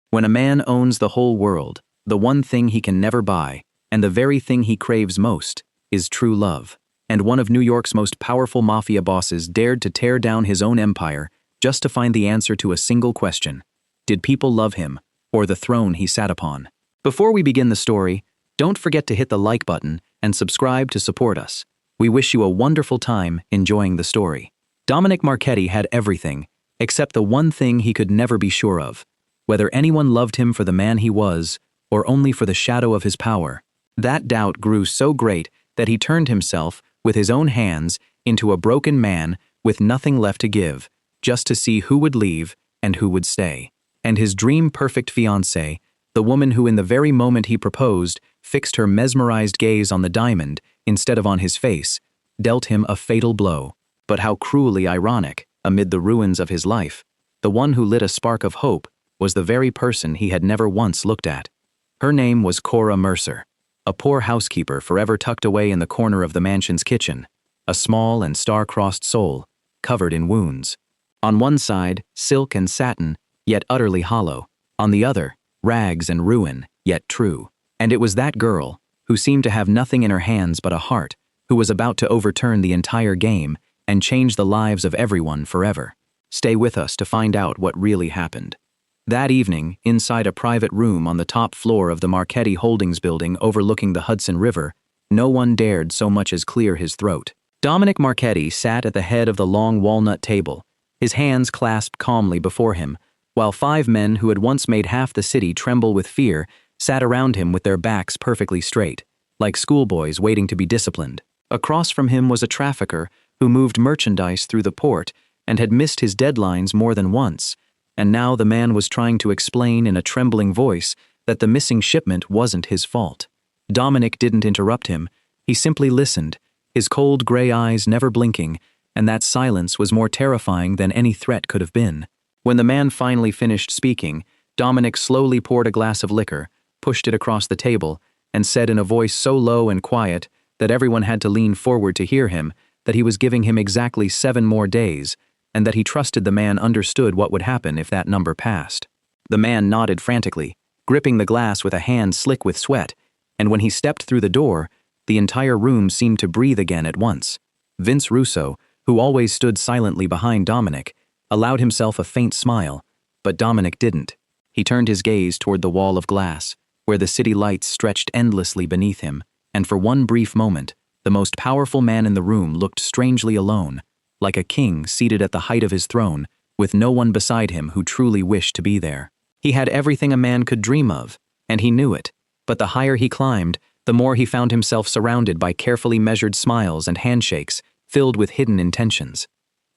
When a man owns the whole world, the one thing he can never buy, and the very thing he craves most, is true love. And one of New York's most powerful mafia bosses dared to tear down his own empire just to find the answer to a single question. Did people love him, or the throne he sat upon? Before we begin the story, don't forget to hit the like button and subscribe to support us. We wish you a wonderful time enjoying the story. Dominic Marchetti had everything, except the one thing he could never be sure of, whether anyone loved him for the man he was, or only for the shadow of his power. That doubt grew so great that he turned himself, with his own hands, into a broken man with nothing left to give, just to see who would leave and who would stay. And his dream-perfect fiancée, the woman who in the very moment he proposed fixed her mesmerized gaze on the diamond instead of on his face, dealt him a fatal blow. But how cruelly ironic, amid the ruins of his life, the one who lit a spark of hope was the very person he had never once looked at. Her name was Cora Mercer, a poor housekeeper forever tucked away in the corner of the mansion's kitchen, a small and star-crossed soul, covered in wounds. On one side, silk and satin, yet utterly hollow. On the other, rags and ruin, yet true. And it was that girl, who seemed to have nothing in her hands but a heart, who was about to overturn the entire game and change the lives of everyone forever. Stay with us to find out what really happened. That evening, inside a private room on the top floor of the Marchetti Holdings building overlooking the Hudson River, no one dared so much as clear his throat. Dominic Marchetti sat at the head of the long walnut table, his hands clasped calmly before him, while 5 men who had once made half the city tremble with fear sat around him with their backs perfectly straight, like schoolboys waiting to be disciplined. Across from him was a trafficker who moved merchandise through the port and had missed his deadlines more than once, and now the man was trying to explain in a trembling voice that the missing shipment wasn't his fault. Dominic didn't interrupt him. He simply listened, his cold gray eyes never blinking, and that silence was more terrifying than any threat could have been. When the man finally finished speaking, Dominic slowly poured a glass of liquor, pushed it across the table, and said in a voice so low and quiet that everyone had to lean forward to hear him that he was giving him exactly 7 more days, and that he trusted the man understood what would happen if that number passed. The man nodded frantically, gripping the glass with a hand slick with sweat, and when he stepped through the door, the entire room seemed to breathe again at once. Vince Russo, who always stood silently behind Dominic, allowed himself a faint smile, but Dominic didn't. He turned his gaze toward the wall of glass, where the city lights stretched endlessly beneath him, and for one brief moment, the most powerful man in the room looked strangely alone, like a king seated at the height of his throne, with no one beside him who truly wished to be there. He had everything a man could dream of, and he knew it, but the higher he climbed, the more he found himself surrounded by carefully measured smiles and handshakes filled with hidden intentions.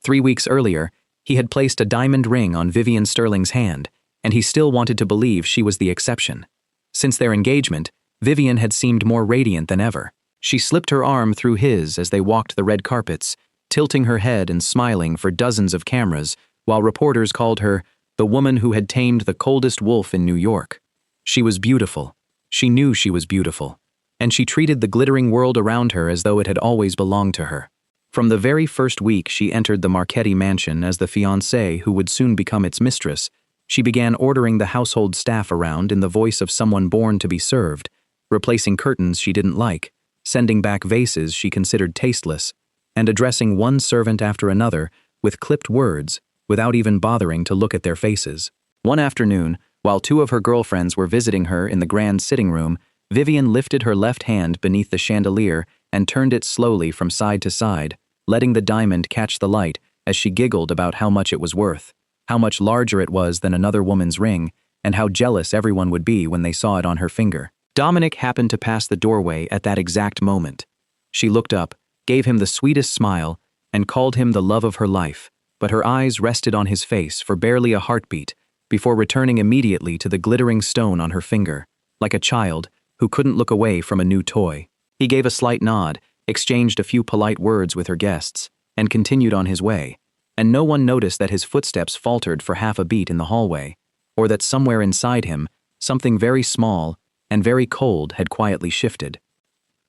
3 weeks earlier, he had placed a diamond ring on Vivian Sterling's hand, and he still wanted to believe she was the exception. Since their engagement, Vivian had seemed more radiant than ever. She slipped her arm through his as they walked the red carpets, tilting her head and smiling for dozens of cameras, while reporters called her the woman who had tamed the coldest wolf in New York. She was beautiful. She knew she was beautiful, and she treated the glittering world around her as though it had always belonged to her. From the very first week she entered the Marchetti mansion as the fiancée who would soon become its mistress, she began ordering the household staff around in the voice of someone born to be served, replacing curtains she didn't like, sending back vases she considered tasteless, and addressing one servant after another with clipped words without even bothering to look at their faces. One afternoon, while 2 of her girlfriends were visiting her in the grand sitting room, Vivian lifted her left hand beneath the chandelier and turned it slowly from side to side, letting the diamond catch the light as she giggled about how much it was worth, how much larger it was than another woman's ring, and how jealous everyone would be when they saw it on her finger. Dominic happened to pass the doorway at that exact moment. She looked up, gave him the sweetest smile, and called him the love of her life, but her eyes rested on his face for barely a heartbeat before returning immediately to the glittering stone on her finger, like a child who couldn't look away from a new toy. He gave a slight nod, exchanged a few polite words with her guests, and continued on his way, and no one noticed that his footsteps faltered for half a beat in the hallway, or that somewhere inside him, something very small and very cold had quietly shifted.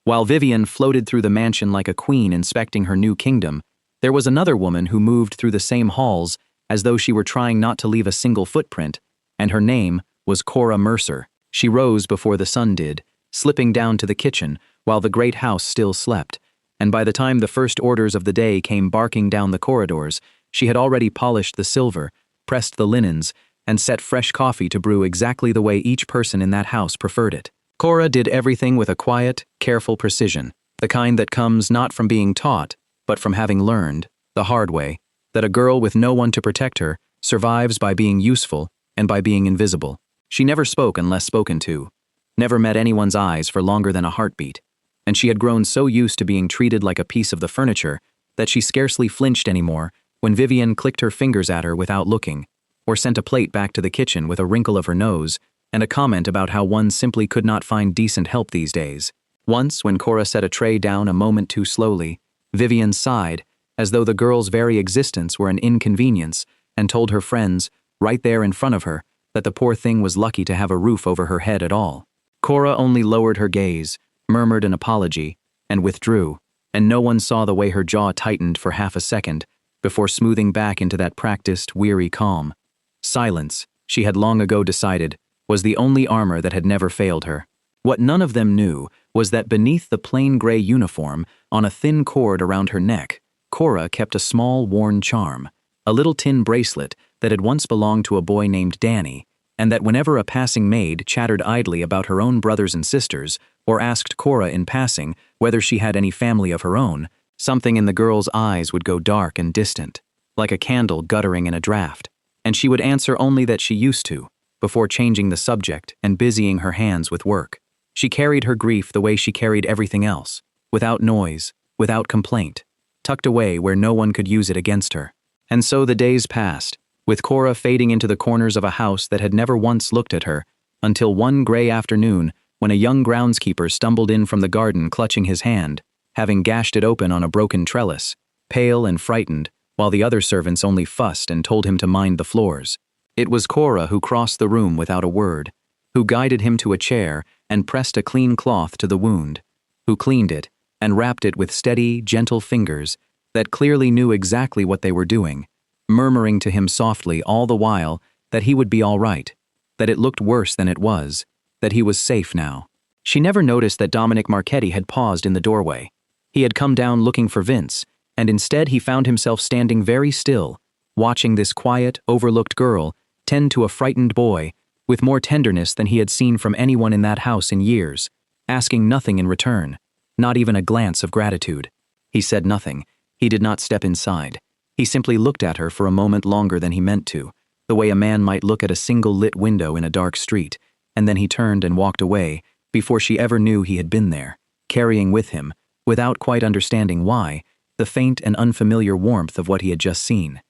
While Vivian floated through the mansion like a queen inspecting her new kingdom, there was another woman who moved through the same halls as though she were trying not to leave a single footprint, and her name was Cora Mercer. She rose before the sun did, slipping down to the kitchen while the great house still slept, and by the time the first orders of the day came barking down the corridors, she had already polished the silver, pressed the linens, and set fresh coffee to brew exactly the way each person in that house preferred it. Cora did everything with a quiet, careful precision, the kind that comes not from being taught, but from having learned, the hard way, that a girl with no one to protect her survives by being useful and by being invisible. She never spoke unless spoken to, never met anyone's eyes for longer than a heartbeat, and she had grown so used to being treated like a piece of the furniture that she scarcely flinched anymore when Vivian clicked her fingers at her without looking, or sent a plate back to the kitchen with a wrinkle of her nose and a comment about how one simply could not find decent help these days. Once, when Cora set a tray down a moment too slowly, Vivian sighed, as though the girl's very existence were an inconvenience, and told her friends, right there in front of her, that the poor thing was lucky to have a roof over her head at all. Cora only lowered her gaze, murmured an apology, and withdrew, and no one saw the way her jaw tightened for half a second before smoothing back into that practiced, weary calm. Silence, she had long ago decided, was the only armor that had never failed her. What none of them knew was that beneath the plain gray uniform, on a thin cord around her neck, Cora kept a small, worn charm, a little tin bracelet that had once belonged to a boy named Danny, and that whenever a passing maid chattered idly about her own brothers and sisters, or asked Cora in passing whether she had any family of her own, something in the girl's eyes would go dark and distant, like a candle guttering in a draught, and she would answer only that she used to, before changing the subject and busying her hands with work. She carried her grief the way she carried everything else, without noise, without complaint, tucked away where no one could use it against her. And so the days passed, with Cora fading into the corners of a house that had never once looked at her, until one gray afternoon when a young groundskeeper stumbled in from the garden clutching his hand, having gashed it open on a broken trellis, pale and frightened, while the other servants only fussed and told him to mind the floors. It was Cora who crossed the room without a word, who guided him to a chair and pressed a clean cloth to the wound, who cleaned it and wrapped it with steady, gentle fingers that clearly knew exactly what they were doing, murmuring to him softly all the while that he would be all right, that it looked worse than it was, that he was safe now. She never noticed that Dominic Marchetti had paused in the doorway. He had come down looking for Vince, and instead he found himself standing very still, watching this quiet, overlooked girl tend to a frightened boy with more tenderness than he had seen from anyone in that house in years, asking nothing in return, not even a glance of gratitude. He said nothing. He did not step inside. He simply looked at her for a moment longer than he meant to, the way a man might look at a single lit window in a dark street, and then he turned and walked away before she ever knew he had been there, carrying with him, without quite understanding why, the faint and unfamiliar warmth of what he had just seen.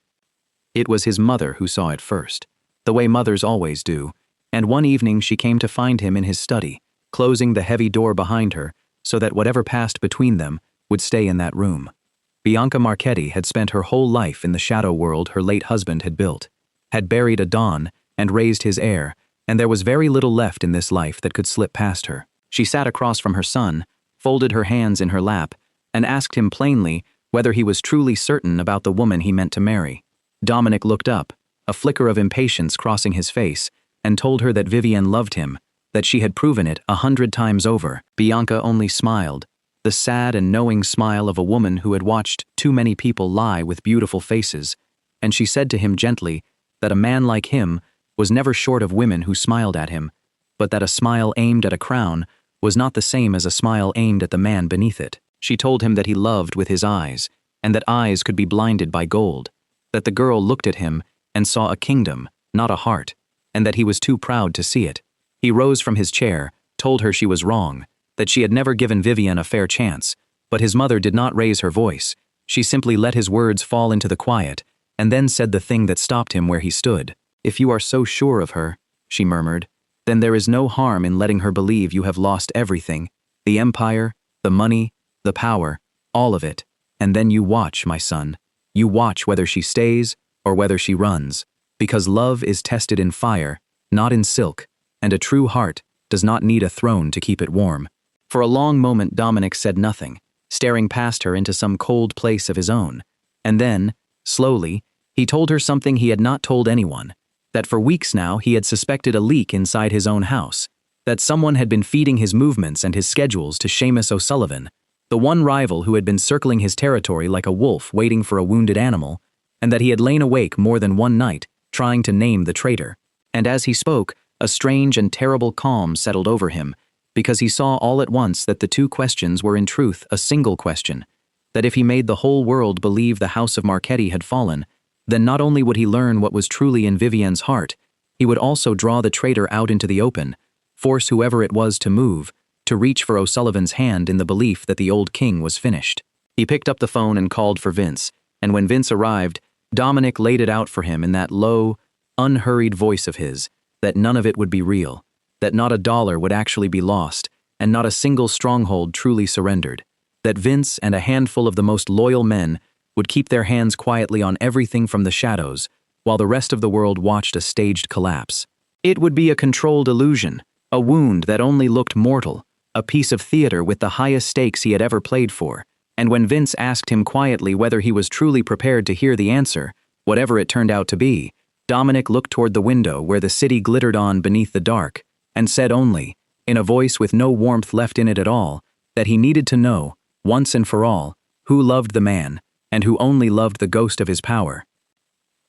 It was his mother who saw it first, the way mothers always do, and one evening she came to find him in his study, closing the heavy door behind her so that whatever passed between them would stay in that room. Bianca Marchetti had spent her whole life in the shadow world her late husband had built, had buried a Don and raised his heir, and there was very little left in this life that could slip past her. She sat across from her son, folded her hands in her lap, and asked him plainly whether he was truly certain about the woman he meant to marry. Dominic looked up, a flicker of impatience crossing his face, and told her that Vivian loved him, that she had proven it 100 times over. Bianca only smiled, the sad and knowing smile of a woman who had watched too many people lie with beautiful faces, and she said to him gently that a man like him was never short of women who smiled at him, but that a smile aimed at a crown was not the same as a smile aimed at the man beneath it. She told him that he loved with his eyes, and that eyes could be blinded by gold, that the girl looked at him and saw a kingdom, not a heart, and that he was too proud to see it. He rose from his chair, told her she was wrong, that she had never given Vivian a fair chance, but his mother did not raise her voice. She simply let his words fall into the quiet, and then said the thing that stopped him where he stood. "If you are so sure of her," she murmured, "then there is no harm in letting her believe you have lost everything, the empire, the money, the power, all of it, and then you watch, my son. You watch whether she stays or whether she runs, because love is tested in fire, not in silk, and a true heart does not need a throne to keep it warm." For a long moment Dominic said nothing, staring past her into some cold place of his own, and then, slowly, he told her something he had not told anyone. That for weeks now he had suspected a leak inside his own house, that someone had been feeding his movements and his schedules to Seamus O'Sullivan, the one rival who had been circling his territory like a wolf waiting for a wounded animal, and that he had lain awake more than one night trying to name the traitor. And as he spoke, a strange and terrible calm settled over him, because he saw all at once that the two questions were in truth a single question, that if he made the whole world believe the house of Marchetti had fallen, then not only would he learn what was truly in Vivienne's heart, he would also draw the traitor out into the open, force whoever it was to move, to reach for O'Sullivan's hand in the belief that the old king was finished. He picked up the phone and called for Vince, and when Vince arrived, Dominic laid it out for him in that low, unhurried voice of his, that none of it would be real, that not a dollar would actually be lost, and not a single stronghold truly surrendered, that Vince and a handful of the most loyal men would keep their hands quietly on everything from the shadows, while the rest of the world watched a staged collapse. It would be a controlled illusion, a wound that only looked mortal, a piece of theater with the highest stakes he had ever played for, and when Vince asked him quietly whether he was truly prepared to hear the answer, whatever it turned out to be, Dominic looked toward the window where the city glittered on beneath the dark, and said only, in a voice with no warmth left in it at all, that he needed to know, once and for all, who loved the man, and who only loved the ghost of his power.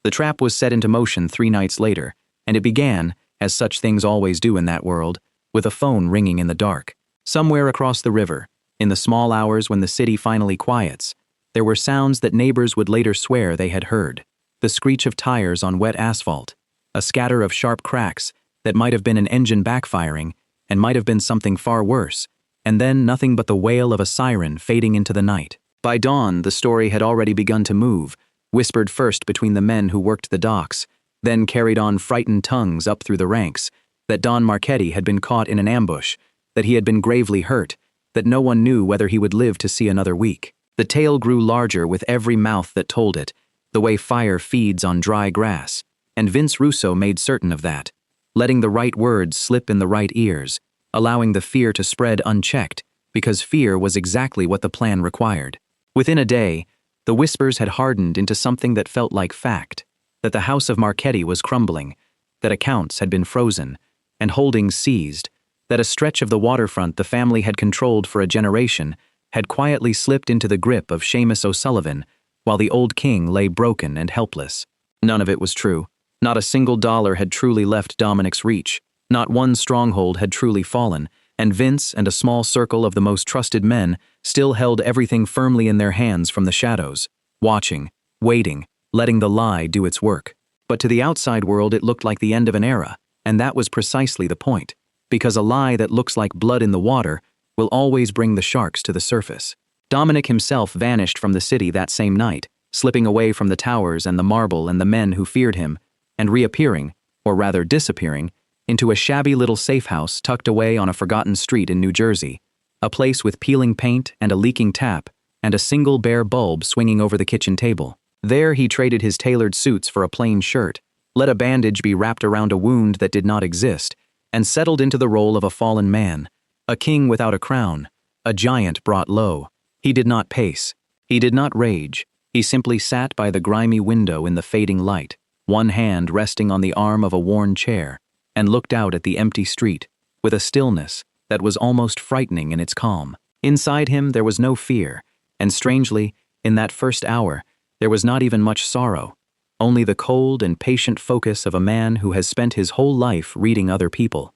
The trap was set into motion 3 nights later, and it began, as such things always do in that world, with a phone ringing in the dark. Somewhere across the river, in the small hours when the city finally quiets, there were sounds that neighbors would later swear they had heard. The screech of tires on wet asphalt, a scatter of sharp cracks that might have been an engine backfiring and might have been something far worse, and then nothing but the wail of a siren fading into the night. By dawn, the story had already begun to move, whispered first between the men who worked the docks, then carried on frightened tongues up through the ranks, that Don Marchetti had been caught in an ambush, that he had been gravely hurt, that no one knew whether he would live to see another week. The tale grew larger with every mouth that told it, the way fire feeds on dry grass, and Vince Russo made certain of that, letting the right words slip in the right ears, allowing the fear to spread unchecked, because fear was exactly what the plan required. Within a day, the whispers had hardened into something that felt like fact, that the house of Marchetti was crumbling, that accounts had been frozen, and holdings seized, that a stretch of the waterfront the family had controlled for a generation had quietly slipped into the grip of Seamus O'Sullivan, while the old king lay broken and helpless. None of it was true. Not a single dollar had truly left Dominic's reach. Not one stronghold had truly fallen, and Vince and a small circle of the most trusted men still held everything firmly in their hands from the shadows, watching, waiting, letting the lie do its work. But to the outside world it looked like the end of an era, and that was precisely the point, because a lie that looks like blood in the water will always bring the sharks to the surface. Dominic himself vanished from the city that same night, slipping away from the towers and the marble and the men who feared him, and reappearing, or rather disappearing, into a shabby little safe house tucked away on a forgotten street in New Jersey, a place with peeling paint and a leaking tap and a single bare bulb swinging over the kitchen table. There he traded his tailored suits for a plain shirt, let a bandage be wrapped around a wound that did not exist, and settled into the role of a fallen man, a king without a crown, a giant brought low. He did not pace. He did not rage. He simply sat by the grimy window in the fading light, one hand resting on the arm of a worn chair, and looked out at the empty street, with a stillness that was almost frightening in its calm. Inside him there was no fear, and strangely, in that first hour, there was not even much sorrow, only the cold and patient focus of a man who has spent his whole life reading other people,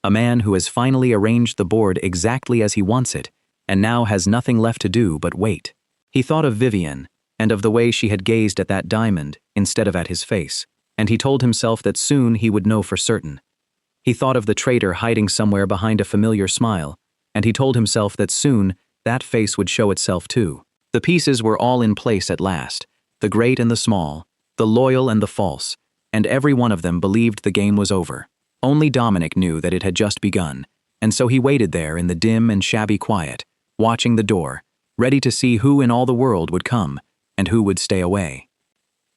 a man who has finally arranged the board exactly as he wants it, and now has nothing left to do but wait. He thought of Vivienne, and of the way she had gazed at that diamond instead of at his face, and he told himself that soon he would know for certain. He thought of the traitor hiding somewhere behind a familiar smile, and he told himself that soon that face would show itself too. The pieces were all in place at last, the great and the small, the loyal and the false, and every one of them believed the game was over. Only Dominic knew that it had just begun, and so he waited there in the dim and shabby quiet, watching the door, ready to see who in all the world would come, and who would stay away.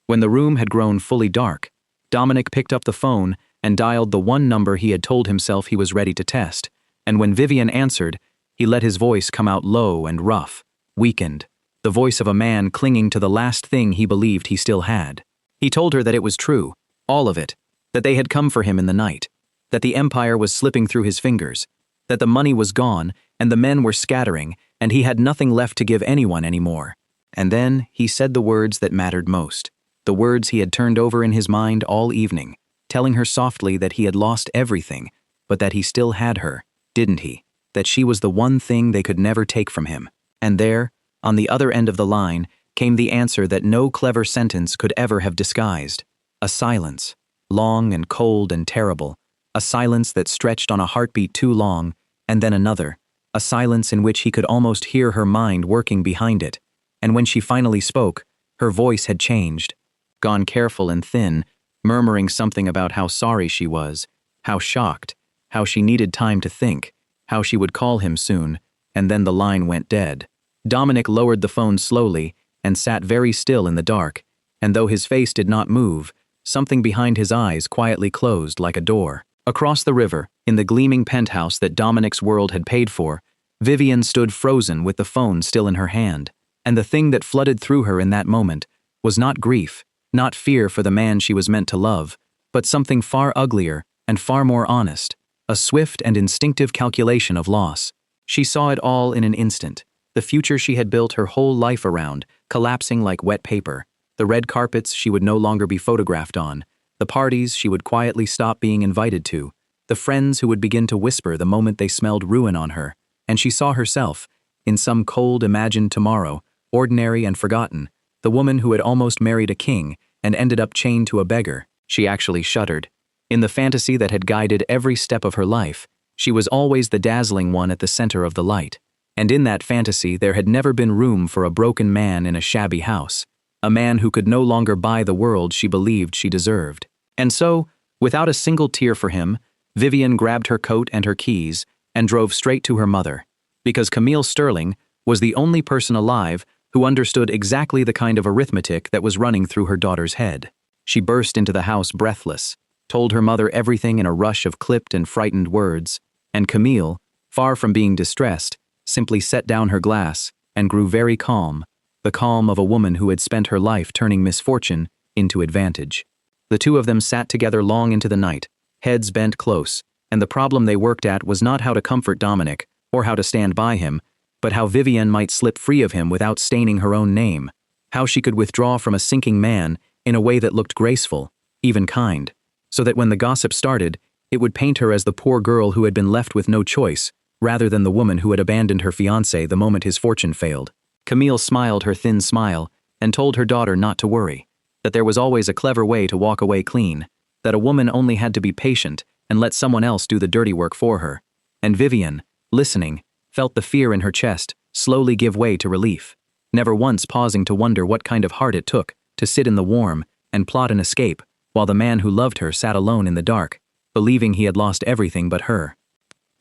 When the room had grown fully dark, Dominic picked up the phone and dialed the one number he had told himself he was ready to test, and when Vivienne answered, he let his voice come out low and rough, weakened, the voice of a man clinging to the last thing he believed he still had. He told her that it was true, all of it, that they had come for him in the night, that the empire was slipping through his fingers, that the money was gone and the men were scattering and he had nothing left to give anyone anymore. And then he said the words that mattered most, the words he had turned over in his mind all evening, telling her softly that he had lost everything, but that he still had her, didn't he? That she was the one thing they could never take from him. And there, on the other end of the line, came the answer that no clever sentence could ever have disguised. A silence, long and cold and terrible, a silence that stretched on a heartbeat too long, and then another, a silence in which he could almost hear her mind working behind it. And when she finally spoke, her voice had changed, gone careful and thin, murmuring something about how sorry she was, how shocked, how she needed time to think, how she would call him soon, and then the line went dead. Dominic lowered the phone slowly and sat very still in the dark, and though his face did not move, something behind his eyes quietly closed like a door. Across the river, in the gleaming penthouse that Dominic's world had paid for, Vivian stood frozen with the phone still in her hand, and the thing that flooded through her in that moment was not grief, not fear for the man she was meant to love, but something far uglier and far more honest, a swift and instinctive calculation of loss. She saw it all in an instant, the future she had built her whole life around, collapsing like wet paper, the red carpets she would no longer be photographed on, the parties she would quietly stop being invited to, the friends who would begin to whisper the moment they smelled ruin on her, and she saw herself, in some cold imagined tomorrow, ordinary and forgotten, the woman who had almost married a king and ended up chained to a beggar. She actually shuddered. In the fantasy that had guided every step of her life, she was always the dazzling one at the center of the light. And in that fantasy there had never been room for a broken man in a shabby house, a man who could no longer buy the world she believed she deserved. And so, without a single tear for him, Vivian grabbed her coat and her keys and drove straight to her mother, because Camille Sterling was the only person alive who understood exactly the kind of arithmetic that was running through her daughter's head. She burst into the house breathless, told her mother everything in a rush of clipped and frightened words, and Camille, far from being distressed, simply set down her glass and grew very calm, the calm of a woman who had spent her life turning misfortune into advantage. The two of them sat together long into the night, heads bent close, and the problem they worked at was not how to comfort Dominic or how to stand by him, but how Vivian might slip free of him without staining her own name, how she could withdraw from a sinking man in a way that looked graceful, even kind, so that when the gossip started, it would paint her as the poor girl who had been left with no choice, rather than the woman who had abandoned her fiancé the moment his fortune failed. Camille smiled her thin smile and told her daughter not to worry, that there was always a clever way to walk away clean, that a woman only had to be patient and let someone else do the dirty work for her. And Vivian, listening, felt the fear in her chest slowly give way to relief, never once pausing to wonder what kind of heart it took to sit in the warm and plot an escape while the man who loved her sat alone in the dark, believing he had lost everything but her.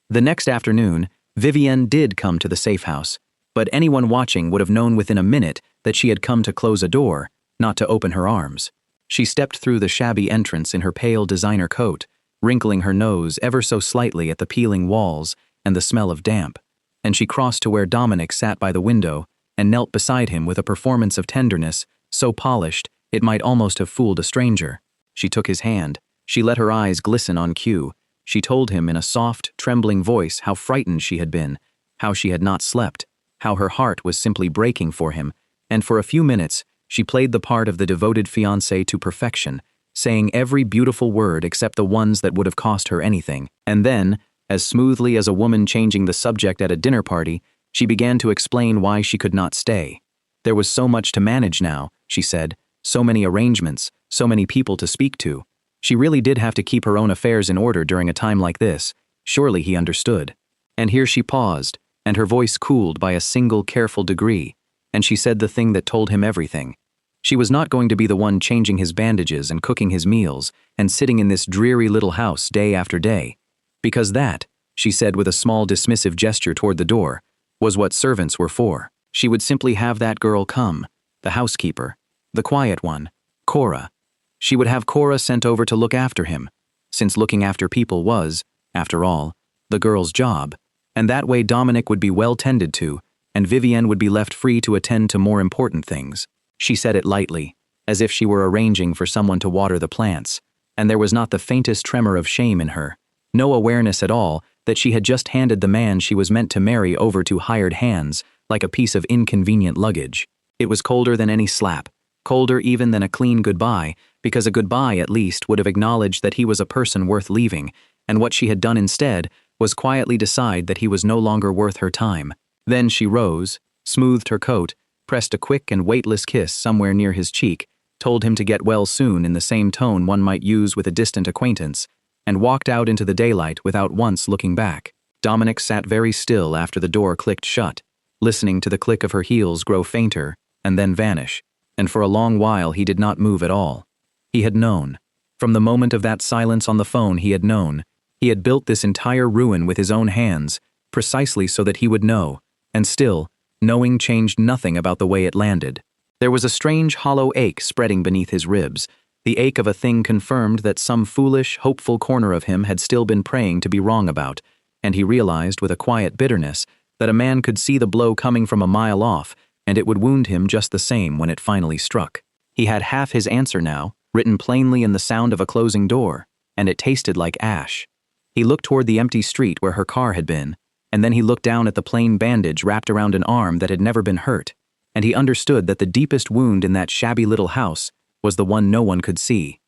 The next afternoon, Vivienne did come to the safe house, but anyone watching would have known within a minute that she had come to close a door, not to open her arms. She stepped through the shabby entrance in her pale designer coat, wrinkling her nose ever so slightly at the peeling walls and the smell of damp, and she crossed to where Dominic sat by the window and knelt beside him with a performance of tenderness so polished it might almost have fooled a stranger. She took his hand. She let her eyes glisten on cue. She told him in a soft, trembling voice how frightened she had been, how she had not slept, how her heart was simply breaking for him, and for a few minutes she played the part of the devoted fiancé to perfection, saying every beautiful word except the ones that would have cost her anything. And then, as smoothly as a woman changing the subject at a dinner party, she began to explain why she could not stay. There was so much to manage now, she said, so many arrangements, so many people to speak to. She really did have to keep her own affairs in order during a time like this. Surely he understood. And here she paused, and her voice cooled by a single careful degree, and she said the thing that told him everything. She was not going to be the one changing his bandages and cooking his meals and sitting in this dreary little house day after day. Because that, she said with a small dismissive gesture toward the door, was what servants were for. She would simply have that girl come, the housekeeper, the quiet one, Cora. She would have Cora sent over to look after him, since looking after people was, after all, the girl's job, and that way Dominic would be well tended to, and Vivienne would be left free to attend to more important things. She said it lightly, as if she were arranging for someone to water the plants, and there was not the faintest tremor of shame in her, no awareness at all that she had just handed the man she was meant to marry over to hired hands like a piece of inconvenient luggage. It was colder than any slap, colder even than a clean goodbye, because a goodbye at least would have acknowledged that he was a person worth leaving, and what she had done instead was quietly decide that he was no longer worth her time. Then she rose, smoothed her coat, pressed a quick and weightless kiss somewhere near his cheek, told him to get well soon in the same tone one might use with a distant acquaintance, and walked out into the daylight without once looking back. Dominic sat very still after the door clicked shut, listening to the click of her heels grow fainter and then vanish, and for a long while he did not move at all. He had known. From the moment of that silence on the phone he had known. He had built this entire ruin with his own hands, precisely so that he would know, and still, knowing changed nothing about the way it landed. There was a strange hollow ache spreading beneath his ribs, the ache of a thing confirmed that some foolish, hopeful corner of him had still been praying to be wrong about, and he realized with a quiet bitterness that a man could see the blow coming from a mile off, and it would wound him just the same when it finally struck. He had half his answer now, written plainly in the sound of a closing door, and it tasted like ash. He looked toward the empty street where her car had been, and then he looked down at the plain bandage wrapped around an arm that had never been hurt, and he understood that the deepest wound in that shabby little house was the one no one could see.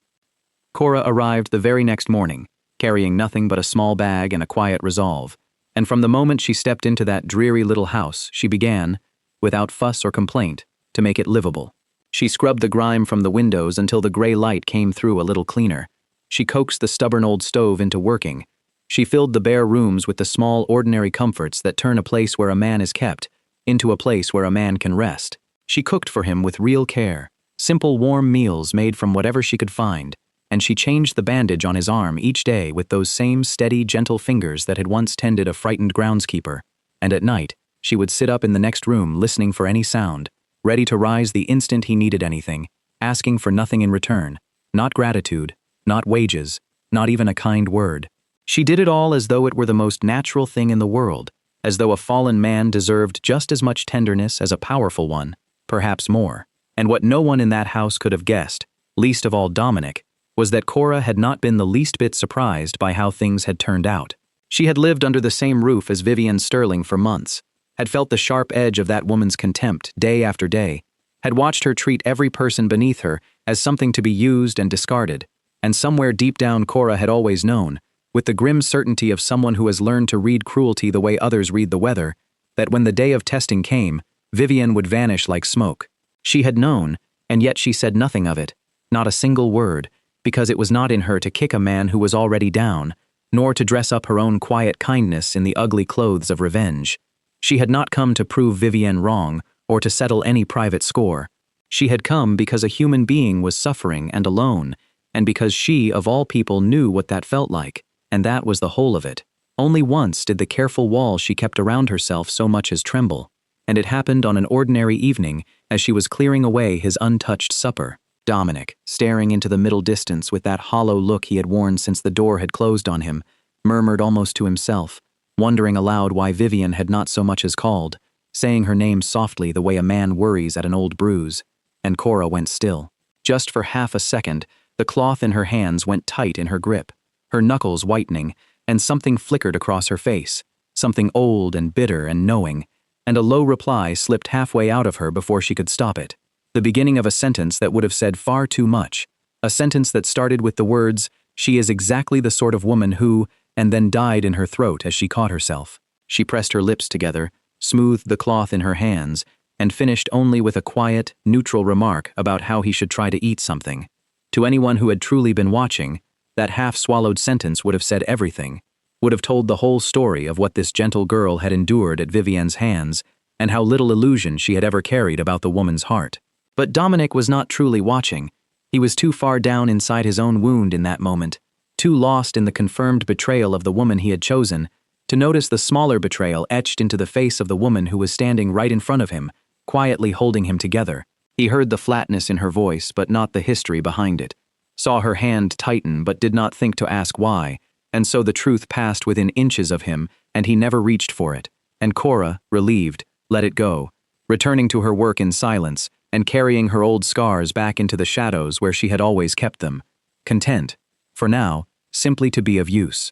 Cora arrived the very next morning, carrying nothing but a small bag and a quiet resolve, and from the moment she stepped into that dreary little house, she began, without fuss or complaint, to make it livable. She scrubbed the grime from the windows until the gray light came through a little cleaner. She coaxed the stubborn old stove into working. She filled the bare rooms with the small, ordinary comforts that turn a place where a man is kept into a place where a man can rest. She cooked for him with real care, simple warm meals made from whatever she could find, and she changed the bandage on his arm each day with those same steady, gentle fingers that had once tended a frightened groundskeeper, and at night, she would sit up in the next room listening for any sound, ready to rise the instant he needed anything, asking for nothing in return, not gratitude, not wages, not even a kind word. She did it all as though it were the most natural thing in the world, as though a fallen man deserved just as much tenderness as a powerful one, perhaps more. And what no one in that house could have guessed, least of all Dominic, was that Cora had not been the least bit surprised by how things had turned out. She had lived under the same roof as Vivian Sterling for months, had felt the sharp edge of that woman's contempt day after day, had watched her treat every person beneath her as something to be used and discarded, and somewhere deep down Cora had always known, with the grim certainty of someone who has learned to read cruelty the way others read the weather, that when the day of testing came, Vivian would vanish like smoke. She had known, and yet she said nothing of it, not a single word, because it was not in her to kick a man who was already down, nor to dress up her own quiet kindness in the ugly clothes of revenge. She had not come to prove Vivienne wrong or to settle any private score. She had come because a human being was suffering and alone, and because she, of all people, knew what that felt like, and that was the whole of it. Only once did the careful wall she kept around herself so much as tremble, and it happened on an ordinary evening as she was clearing away his untouched supper. Dominic, staring into the middle distance with that hollow look he had worn since the door had closed on him, murmured almost to himself, wondering aloud why Vivian had not so much as called, saying her name softly the way a man worries at an old bruise, and Cora went still. Just for half a second, the cloth in her hands went tight in her grip, her knuckles whitening, and something flickered across her face, something old and bitter and knowing, and a low reply slipped halfway out of her before she could stop it. The beginning of a sentence that would have said far too much, a sentence that started with the words, "She is exactly the sort of woman who," and then died in her throat as she caught herself. She pressed her lips together, smoothed the cloth in her hands, and finished only with a quiet, neutral remark about how he should try to eat something. To anyone who had truly been watching, that half-swallowed sentence would have said everything, would have told the whole story of what this gentle girl had endured at Vivienne's hands, and how little illusion she had ever carried about the woman's heart. But Dominic was not truly watching. He was too far down inside his own wound in that moment, too lost in the confirmed betrayal of the woman he had chosen, to notice the smaller betrayal etched into the face of the woman who was standing right in front of him, quietly holding him together. He heard the flatness in her voice, but not the history behind it, saw her hand tighten but did not think to ask why, and so the truth passed within inches of him, and he never reached for it, and Cora, relieved, let it go, returning to her work in silence, and carrying her old scars back into the shadows where she had always kept them, content, For now, simply to be of use.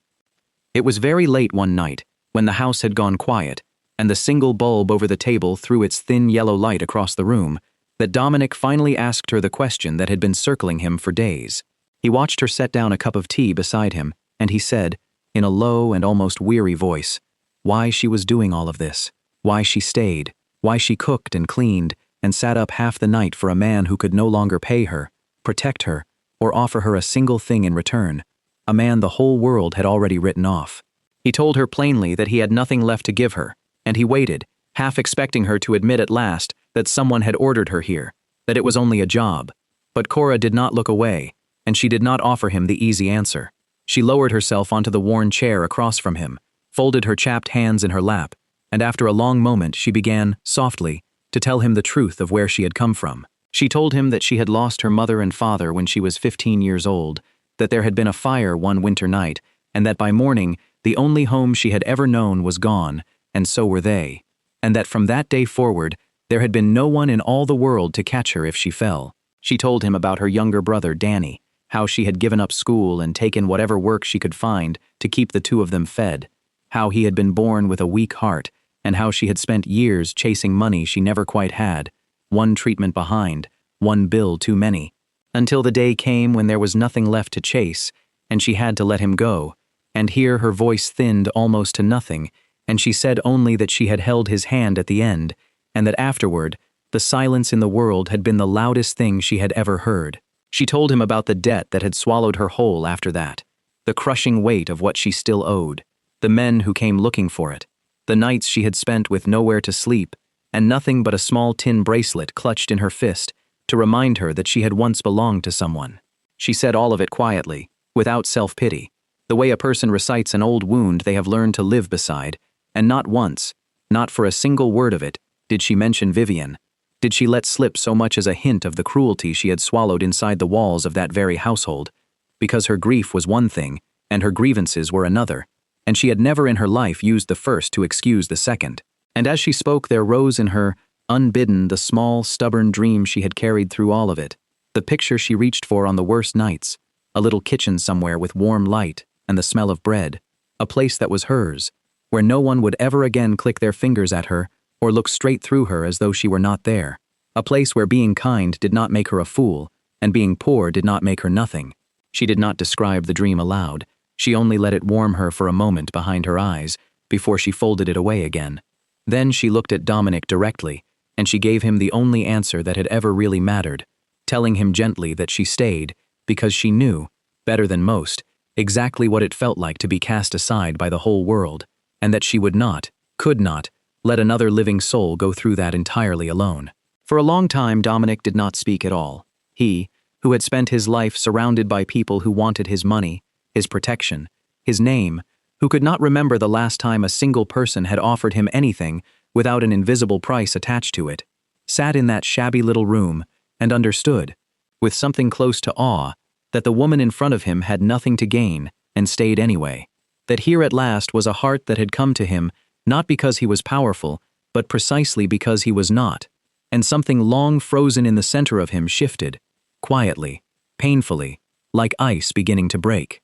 It was very late one night, when the house had gone quiet, and the single bulb over the table threw its thin yellow light across the room, that Dominic finally asked her the question that had been circling him for days. He watched her set down a cup of tea beside him, and he said, in a low and almost weary voice, why she was doing all of this, why she stayed, why she cooked and cleaned, and sat up half the night for a man who could no longer pay her, protect her, or offer her a single thing in return, a man the whole world had already written off. He told her plainly that he had nothing left to give her, and he waited, half expecting her to admit at last that someone had ordered her here, that it was only a job. But Cora did not look away, and she did not offer him the easy answer. She lowered herself onto the worn chair across from him, folded her chapped hands in her lap, and after a long moment she began, softly, to tell him the truth of where she had come from. She told him that she had lost her mother and father when she was 15 years old, that there had been a fire one winter night, and that by morning the only home she had ever known was gone, and so were they, and that from that day forward there had been no one in all the world to catch her if she fell. She told him about her younger brother, Danny, how she had given up school and taken whatever work she could find to keep the two of them fed, how he had been born with a weak heart, and how she had spent years chasing money she never quite had, one treatment behind, one bill too many, until the day came when there was nothing left to chase, and she had to let him go. And here her voice thinned almost to nothing, and she said only that she had held his hand at the end, and that afterward, the silence in the world had been the loudest thing she had ever heard. She told him about the debt that had swallowed her whole after that, the crushing weight of what she still owed, the men who came looking for it, the nights she had spent with nowhere to sleep, and nothing but a small tin bracelet clutched in her fist to remind her that she had once belonged to someone. She said all of it quietly, without self-pity, the way a person recites an old wound they have learned to live beside, and not once, not for a single word of it, did she mention Vivian. Did she let slip so much as a hint of the cruelty she had swallowed inside the walls of that very household, because her grief was one thing, and her grievances were another, and she had never in her life used the first to excuse the second. And as she spoke there rose in her, unbidden, the small, stubborn dream she had carried through all of it, the picture she reached for on the worst nights, a little kitchen somewhere with warm light and the smell of bread, a place that was hers, where no one would ever again click their fingers at her or look straight through her as though she were not there, a place where being kind did not make her a fool, and being poor did not make her nothing. She did not describe the dream aloud, she only let it warm her for a moment behind her eyes, before she folded it away again. Then she looked at Dominic directly, and she gave him the only answer that had ever really mattered, telling him gently that she stayed because she knew, better than most, exactly what it felt like to be cast aside by the whole world, and that she would not, could not, let another living soul go through that entirely alone. For a long time Dominic did not speak at all. He, who had spent his life surrounded by people who wanted his money, his protection, his name, who could not remember the last time a single person had offered him anything without an invisible price attached to it, sat in that shabby little room and understood, with something close to awe, that the woman in front of him had nothing to gain and stayed anyway, that here at last was a heart that had come to him not because he was powerful, but precisely because he was not, and something long frozen in the center of him shifted, quietly, painfully, like ice beginning to break.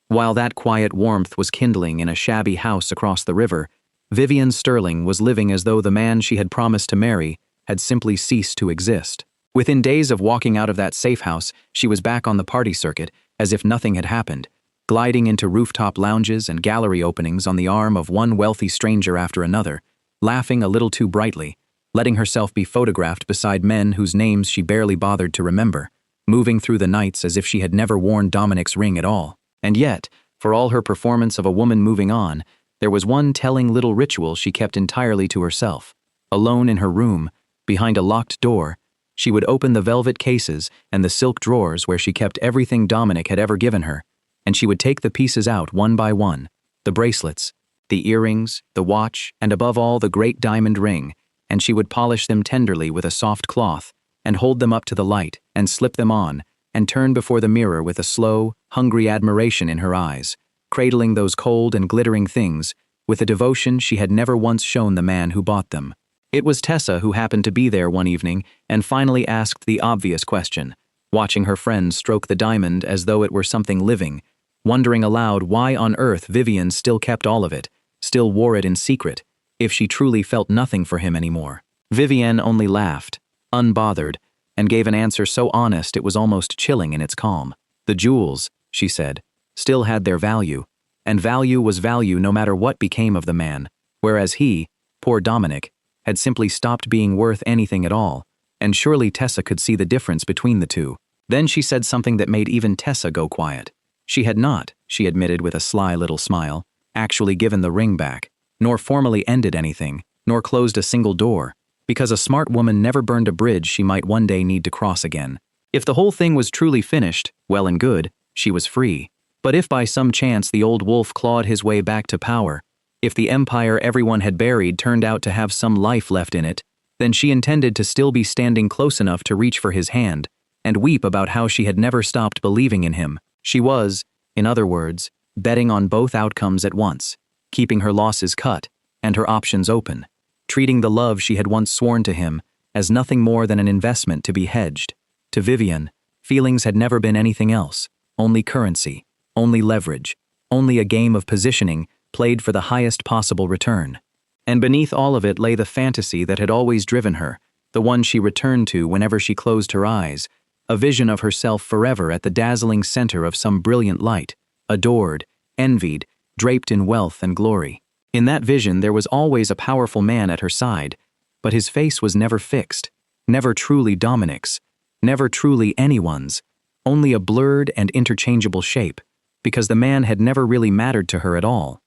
While that quiet warmth was kindling in a shabby house across the river, Vivian Sterling was living as though the man she had promised to marry had simply ceased to exist. Within days of walking out of that safe house, she was back on the party circuit as if nothing had happened, gliding into rooftop lounges and gallery openings on the arm of one wealthy stranger after another, laughing a little too brightly, letting herself be photographed beside men whose names she barely bothered to remember, moving through the nights as if she had never worn Dominic's ring at all. And yet, for all her performance of a woman moving on, there was one telling little ritual she kept entirely to herself. Alone in her room, behind a locked door, she would open the velvet cases and the silk drawers where she kept everything Dominic had ever given her, and she would take the pieces out one by one, the bracelets, the earrings, the watch, and above all the great diamond ring, and she would polish them tenderly with a soft cloth, and hold them up to the light, and slip them on, and turn before the mirror with a slow, hungry admiration in her eyes, cradling those cold and glittering things with a devotion she had never once shown the man who bought them. It was Tessa who happened to be there one evening and finally asked the obvious question, watching her friend stroke the diamond as though it were something living, wondering aloud why on earth Vivian still kept all of it, still wore it in secret, if she truly felt nothing for him anymore. Vivian only laughed, unbothered, and gave an answer so honest it was almost chilling in its calm. The jewels, she said, still had their value, and value was value no matter what became of the man, whereas he, poor Dominic, had simply stopped being worth anything at all, and surely Tessa could see the difference between the two. Then she said something that made even Tessa go quiet. She had not, she admitted with a sly little smile, actually given the ring back, nor formally ended anything, nor closed a single door, because a smart woman never burned a bridge she might one day need to cross again. If the whole thing was truly finished, well and good, she was free. But if by some chance the old wolf clawed his way back to power, if the empire everyone had buried turned out to have some life left in it, then she intended to still be standing close enough to reach for his hand, and weep about how she had never stopped believing in him. She was, in other words, betting on both outcomes at once, keeping her losses cut and her options open, treating the love she had once sworn to him as nothing more than an investment to be hedged. To Vivian, feelings had never been anything else, only currency, only leverage, only a game of positioning played for the highest possible return. And beneath all of it lay the fantasy that had always driven her, the one she returned to whenever she closed her eyes, a vision of herself forever at the dazzling center of some brilliant light, adored, envied, draped in wealth and glory. In that vision there was always a powerful man at her side, but his face was never fixed, never truly Dominic's, never truly anyone's, only a blurred and interchangeable shape, because the man had never really mattered to her at all.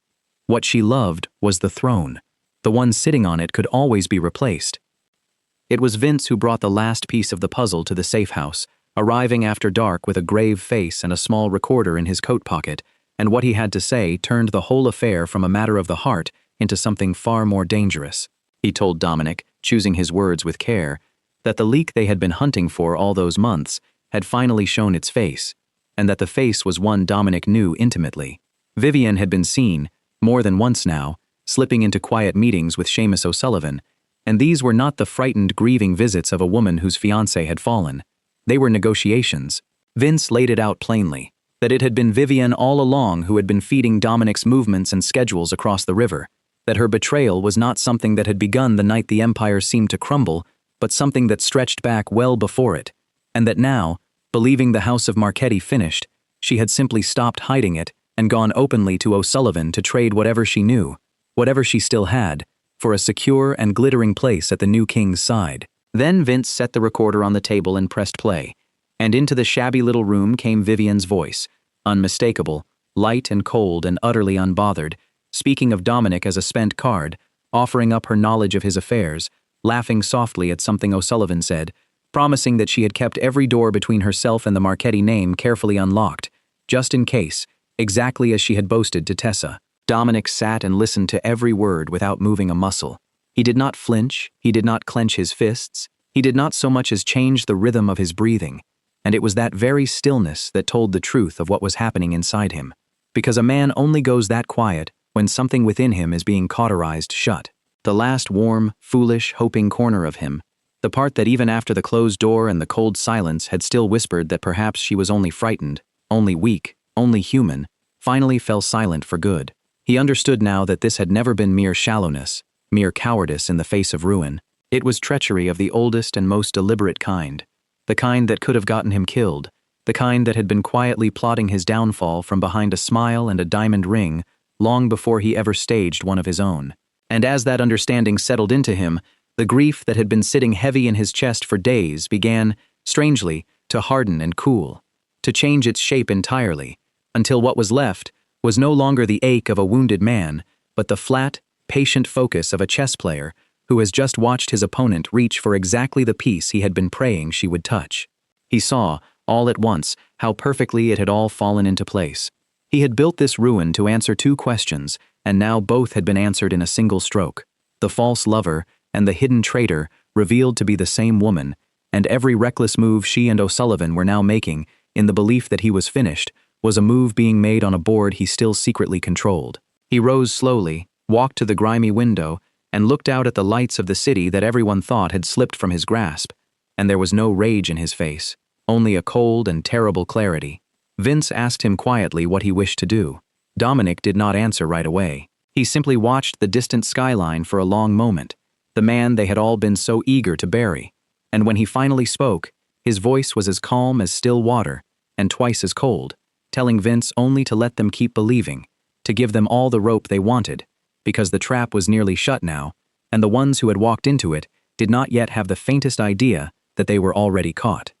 What she loved was the throne. The one sitting on it could always be replaced. It was Vince who brought the last piece of the puzzle to the safe house, arriving after dark with a grave face and a small recorder in his coat pocket, and what he had to say turned the whole affair from a matter of the heart into something far more dangerous. He told Dominic, choosing his words with care, that the leak they had been hunting for all those months had finally shown its face, and that the face was one Dominic knew intimately. Vivian had been seen, more than once now, slipping into quiet meetings with Seamus O'Sullivan, and these were not the frightened, grieving visits of a woman whose fiancé had fallen. They were negotiations. Vince laid it out plainly, that it had been Vivian all along who had been feeding Dominic's movements and schedules across the river, that her betrayal was not something that had begun the night the empire seemed to crumble, but something that stretched back well before it, and that now, believing the House of Marchetti finished, she had simply stopped hiding it and gone openly to O'Sullivan to trade whatever she knew, whatever she still had, for a secure and glittering place at the new king's side. Then Vince set the recorder on the table and pressed play, and into the shabby little room came Vivian's voice, unmistakable, light and cold and utterly unbothered, speaking of Dominic as a spent card, offering up her knowledge of his affairs, laughing softly at something O'Sullivan said, promising that she had kept every door between herself and the Marchetti name carefully unlocked, just in case, exactly as she had boasted to Tessa. Dominic sat and listened to every word without moving a muscle. He did not flinch, he did not clench his fists, he did not so much as change the rhythm of his breathing, and it was that very stillness that told the truth of what was happening inside him, because a man only goes that quiet when something within him is being cauterized shut. The last warm, foolish, hoping corner of him, the part that even after the closed door and the cold silence had still whispered that perhaps she was only frightened, only weak, only human, finally fell silent for good. He understood now that this had never been mere shallowness, mere cowardice in the face of ruin. It was treachery of the oldest and most deliberate kind, the kind that could have gotten him killed, the kind that had been quietly plotting his downfall from behind a smile and a diamond ring long before he ever staged one of his own. And as that understanding settled into him, the grief that had been sitting heavy in his chest for days began, strangely, to harden and cool, to change its shape entirely, until what was left was no longer the ache of a wounded man, but the flat, patient focus of a chess player who has just watched his opponent reach for exactly the piece he had been praying she would touch. He saw, all at once, how perfectly it had all fallen into place. He had built this ruin to answer two questions, and now both had been answered in a single stroke. The false lover and the hidden traitor revealed to be the same woman, and every reckless move she and O'Sullivan were now making, in the belief that he was finished, was a move being made on a board he still secretly controlled. He rose slowly, walked to the grimy window, and looked out at the lights of the city that everyone thought had slipped from his grasp, and there was no rage in his face, only a cold and terrible clarity. Vince asked him quietly what he wished to do. Dominic did not answer right away. He simply watched the distant skyline for a long moment, the man they had all been so eager to bury. And when he finally spoke, his voice was as calm as still water, and twice as cold, telling Vince only to let them keep believing, to give them all the rope they wanted, because the trap was nearly shut now, and the ones who had walked into it did not yet have the faintest idea that they were already caught.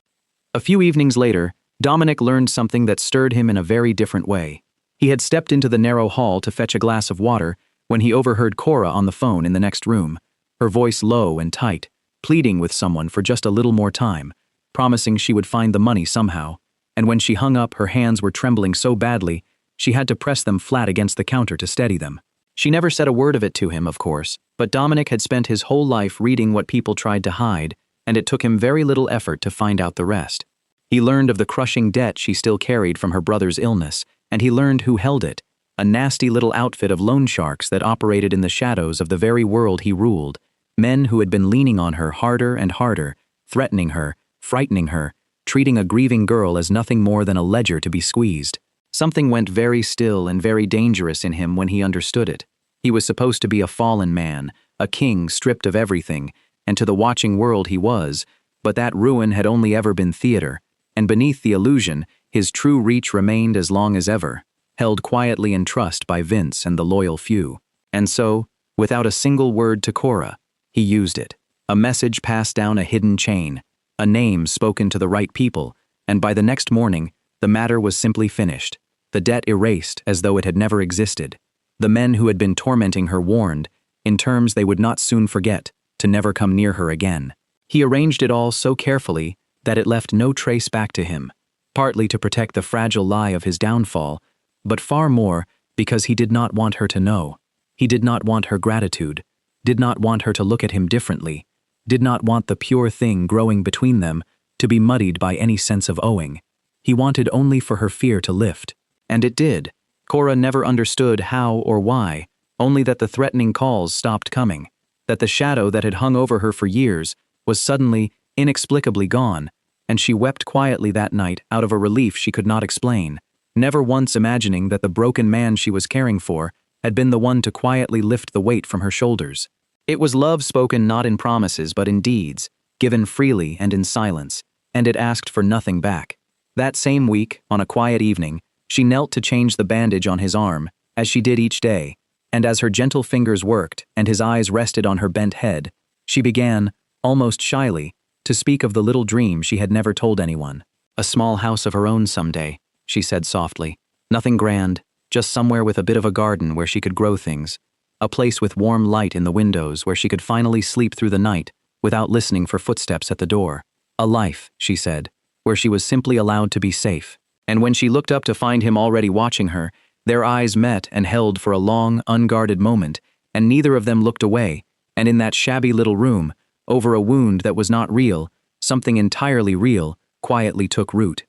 A few evenings later, Dominic learned something that stirred him in a very different way. He had stepped into the narrow hall to fetch a glass of water when he overheard Cora on the phone in the next room, her voice low and tight, pleading with someone for just a little more time, promising she would find the money somehow, and when she hung up her hands were trembling so badly she had to press them flat against the counter to steady them. She never said a word of it to him, of course, but Dominic had spent his whole life reading what people tried to hide, and it took him very little effort to find out the rest. He learned of the crushing debt she still carried from her brother's illness, and he learned who held it, a nasty little outfit of loan sharks that operated in the shadows of the very world he ruled, men who had been leaning on her harder and harder, threatening her, frightening her, treating a grieving girl as nothing more than a ledger to be squeezed. Something went very still and very dangerous in him when he understood it. He was supposed to be a fallen man, a king stripped of everything, and to the watching world he was, but that ruin had only ever been theater, and beneath the illusion, his true reach remained as long as ever, held quietly in trust by Vince and the loyal few. And so, without a single word to Cora, he used it. A message passed down a hidden chain, a name spoken to the right people, and by the next morning, the matter was simply finished, the debt erased as though it had never existed. The men who had been tormenting her warned, in terms they would not soon forget, to never come near her again. He arranged it all so carefully that it left no trace back to him, partly to protect the fragile lie of his downfall, but far more because he did not want her to know. He did not want her gratitude, did not want her to look at him differently, did not want the pure thing growing between them to be muddied by any sense of owing. He wanted only for her fear to lift, and it did. Cora never understood how or why, only that the threatening calls stopped coming, that the shadow that had hung over her for years was suddenly, inexplicably gone, and she wept quietly that night out of a relief she could not explain, never once imagining that the broken man she was caring for had been the one to quietly lift the weight from her shoulders. It was love spoken not in promises but in deeds, given freely and in silence, and it asked for nothing back. That same week, on a quiet evening, she knelt to change the bandage on his arm, as she did each day, and as her gentle fingers worked and his eyes rested on her bent head, she began, almost shyly, to speak of the little dream she had never told anyone. A small house of her own someday, she said softly. Nothing grand, just somewhere with a bit of a garden where she could grow things. A place with warm light in the windows where she could finally sleep through the night without listening for footsteps at the door. A life, she said, where she was simply allowed to be safe. And when she looked up to find him already watching her, their eyes met and held for a long, unguarded moment, and neither of them looked away, and in that shabby little room, over a wound that was not real, something entirely real, quietly took root.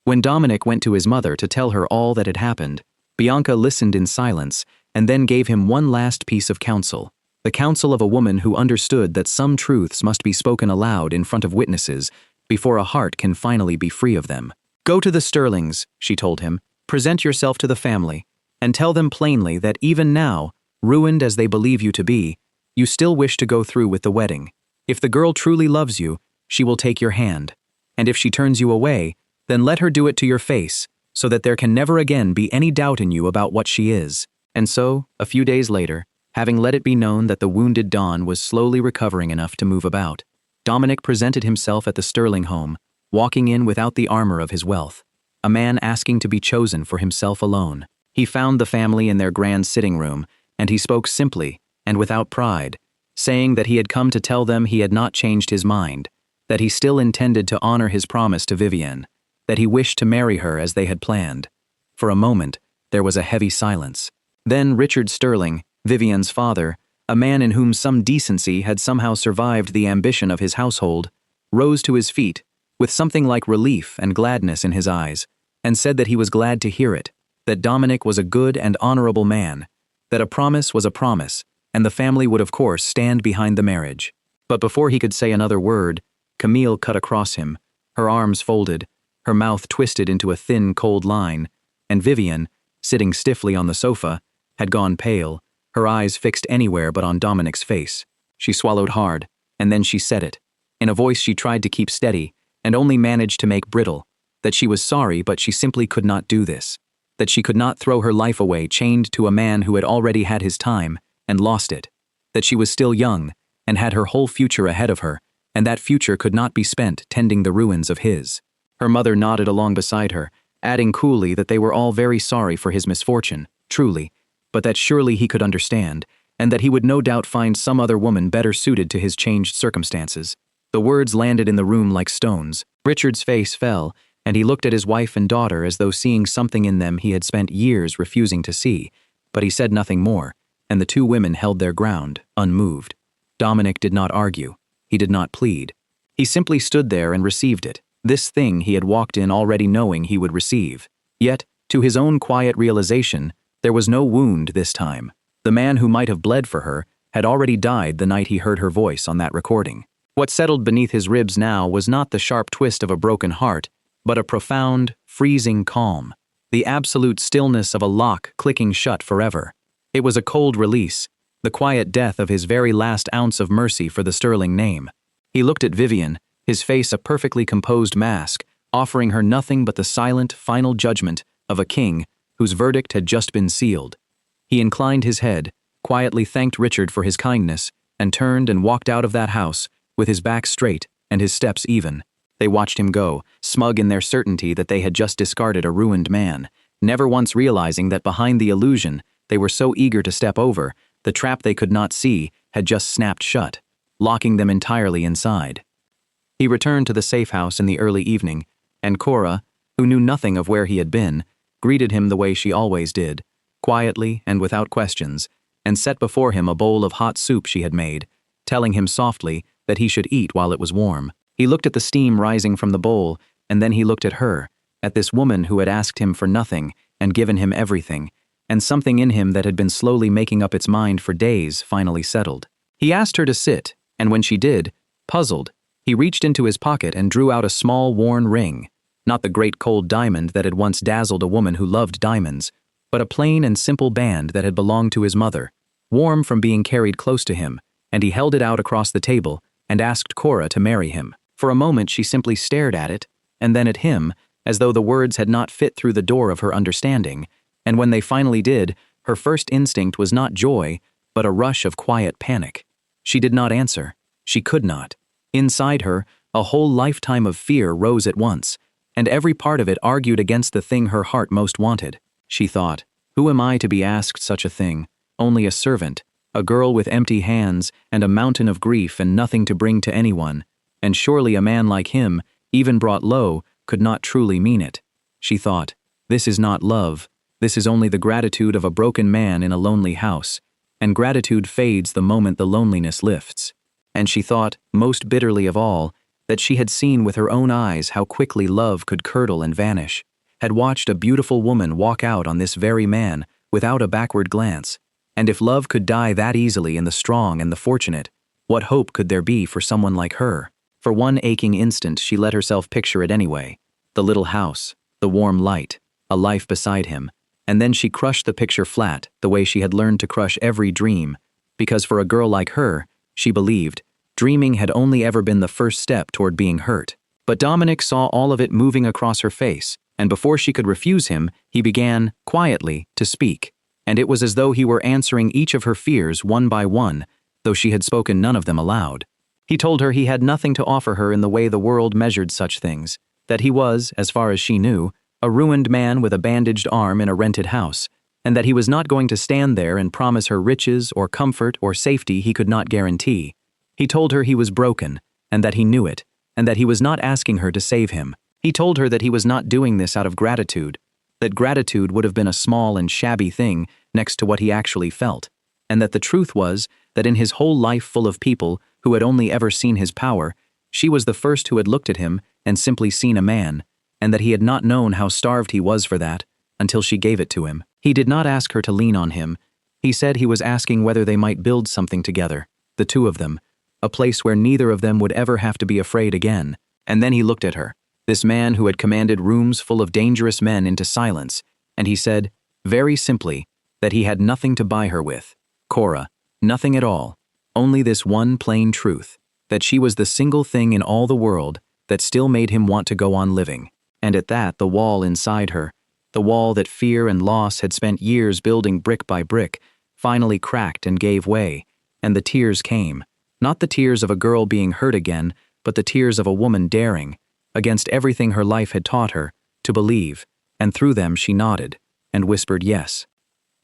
When Dominic went to his mother to tell her all that had happened, Bianca listened in silence and then gave him one last piece of counsel, the counsel of a woman who understood that some truths must be spoken aloud in front of witnesses before a heart can finally be free of them. Go to the Sterlings, she told him, present yourself to the family, and tell them plainly that even now, ruined as they believe you to be, you still wish to go through with the wedding. If the girl truly loves you, she will take your hand, and if she turns you away, then let her do it to your face, so that there can never again be any doubt in you about what she is. And so, a few days later, having let it be known that the wounded Don was slowly recovering enough to move about, Dominic presented himself at the Sterling home, walking in without the armor of his wealth, a man asking to be chosen for himself alone. He found the family in their grand sitting room, and he spoke simply and without pride, saying that he had come to tell them he had not changed his mind, that he still intended to honor his promise to Vivienne, that he wished to marry her as they had planned. For a moment, there was a heavy silence. Then Richard Sterling, Vivienne's father, a man in whom some decency had somehow survived the ambition of his household, rose to his feet, with something like relief and gladness in his eyes, and said that he was glad to hear it, that Dominic was a good and honorable man, that a promise was a promise, and the family would of course stand behind the marriage. But before he could say another word, Camille cut across him, her arms folded, her mouth twisted into a thin, cold line, and Vivian, sitting stiffly on the sofa, had gone pale, her eyes fixed anywhere but on Dominic's face. She swallowed hard, and then she said it, in a voice she tried to keep steady, and only managed to make brittle, that she was sorry but she simply could not do this, that she could not throw her life away chained to a man who had already had his time, and lost it, that she was still young, and had her whole future ahead of her, and that future could not be spent tending the ruins of his. Her mother nodded along beside her, adding coolly that they were all very sorry for his misfortune, truly, but that surely he could understand, and that he would no doubt find some other woman better suited to his changed circumstances. The words landed in the room like stones. Richard's face fell, and he looked at his wife and daughter as though seeing something in them he had spent years refusing to see, but he said nothing more, and the two women held their ground, unmoved. Dominic did not argue. He did not plead. He simply stood there and received it, this thing he had walked in already knowing he would receive. Yet, to his own quiet realization, there was no wound this time. The man who might have bled for her had already died the night he heard her voice on that recording. What settled beneath his ribs now was not the sharp twist of a broken heart, but a profound, freezing calm, the absolute stillness of a lock clicking shut forever. It was a cold release, the quiet death of his very last ounce of mercy for the sterling name. He looked at Vivian, his face a perfectly composed mask, offering her nothing but the silent, final judgment of a king whose verdict had just been sealed. He inclined his head, quietly thanked Richard for his kindness, and turned and walked out of that house, with his back straight and his steps even. They watched him go, smug in their certainty that they had just discarded a ruined man, never once realizing that behind the illusion they were so eager to step over, the trap they could not see had just snapped shut, locking them entirely inside. He returned to the safe house in the early evening, and Cora, who knew nothing of where he had been, greeted him the way she always did, quietly and without questions, and set before him a bowl of hot soup she had made, telling him softly that he should eat while it was warm. He looked at the steam rising from the bowl, and then he looked at her, at this woman who had asked him for nothing and given him everything, and something in him that had been slowly making up its mind for days finally settled. He asked her to sit, and when she did, puzzled, he reached into his pocket and drew out a small worn ring, not the great cold diamond that had once dazzled a woman who loved diamonds, but a plain and simple band that had belonged to his mother, warm from being carried close to him, and he held it out across the table and asked Cora to marry him. For a moment she simply stared at it, and then at him, as though the words had not fit through the door of her understanding, and when they finally did, her first instinct was not joy, but a rush of quiet panic. She did not answer. She could not. Inside her, a whole lifetime of fear rose at once, and every part of it argued against the thing her heart most wanted. She thought, who am I to be asked such a thing? Only a servant, a girl with empty hands and a mountain of grief and nothing to bring to anyone, and surely a man like him, even brought low, could not truly mean it. She thought, this is not love, this is only the gratitude of a broken man in a lonely house, and gratitude fades the moment the loneliness lifts. And she thought, most bitterly of all, that she had seen with her own eyes how quickly love could curdle and vanish, had watched a beautiful woman walk out on this very man without a backward glance, and if love could die that easily in the strong and the fortunate, what hope could there be for someone like her? For one aching instant she let herself picture it anyway, the little house, the warm light, a life beside him, and then she crushed the picture flat the way she had learned to crush every dream, because for a girl like her, she believed, dreaming had only ever been the first step toward being hurt. But Dominic saw all of it moving across her face, and before she could refuse him, he began, quietly, to speak, and it was as though he were answering each of her fears one by one, though she had spoken none of them aloud. He told her he had nothing to offer her in the way the world measured such things, that he was, as far as she knew, a ruined man with a bandaged arm in a rented house, and that he was not going to stand there and promise her riches or comfort or safety he could not guarantee. He told her he was broken, and that he knew it, and that he was not asking her to save him. He told her that he was not doing this out of gratitude, that gratitude would have been a small and shabby thing next to what he actually felt, and that the truth was that in his whole life full of people who had only ever seen his power, she was the first who had looked at him and simply seen a man, and that he had not known how starved he was for that until she gave it to him. He did not ask her to lean on him. He said he was asking whether they might build something together, the two of them, a place where neither of them would ever have to be afraid again. And then he looked at her, this man who had commanded rooms full of dangerous men into silence, and he said, very simply, that he had nothing to buy her with. Cora, nothing at all, only this one plain truth, that she was the single thing in all the world that still made him want to go on living. And at that, the wall inside her, the wall that fear and loss had spent years building brick by brick, finally cracked and gave way, and the tears came, not the tears of a girl being hurt again, but the tears of a woman daring, against everything her life had taught her, to believe, and through them she nodded, and whispered yes.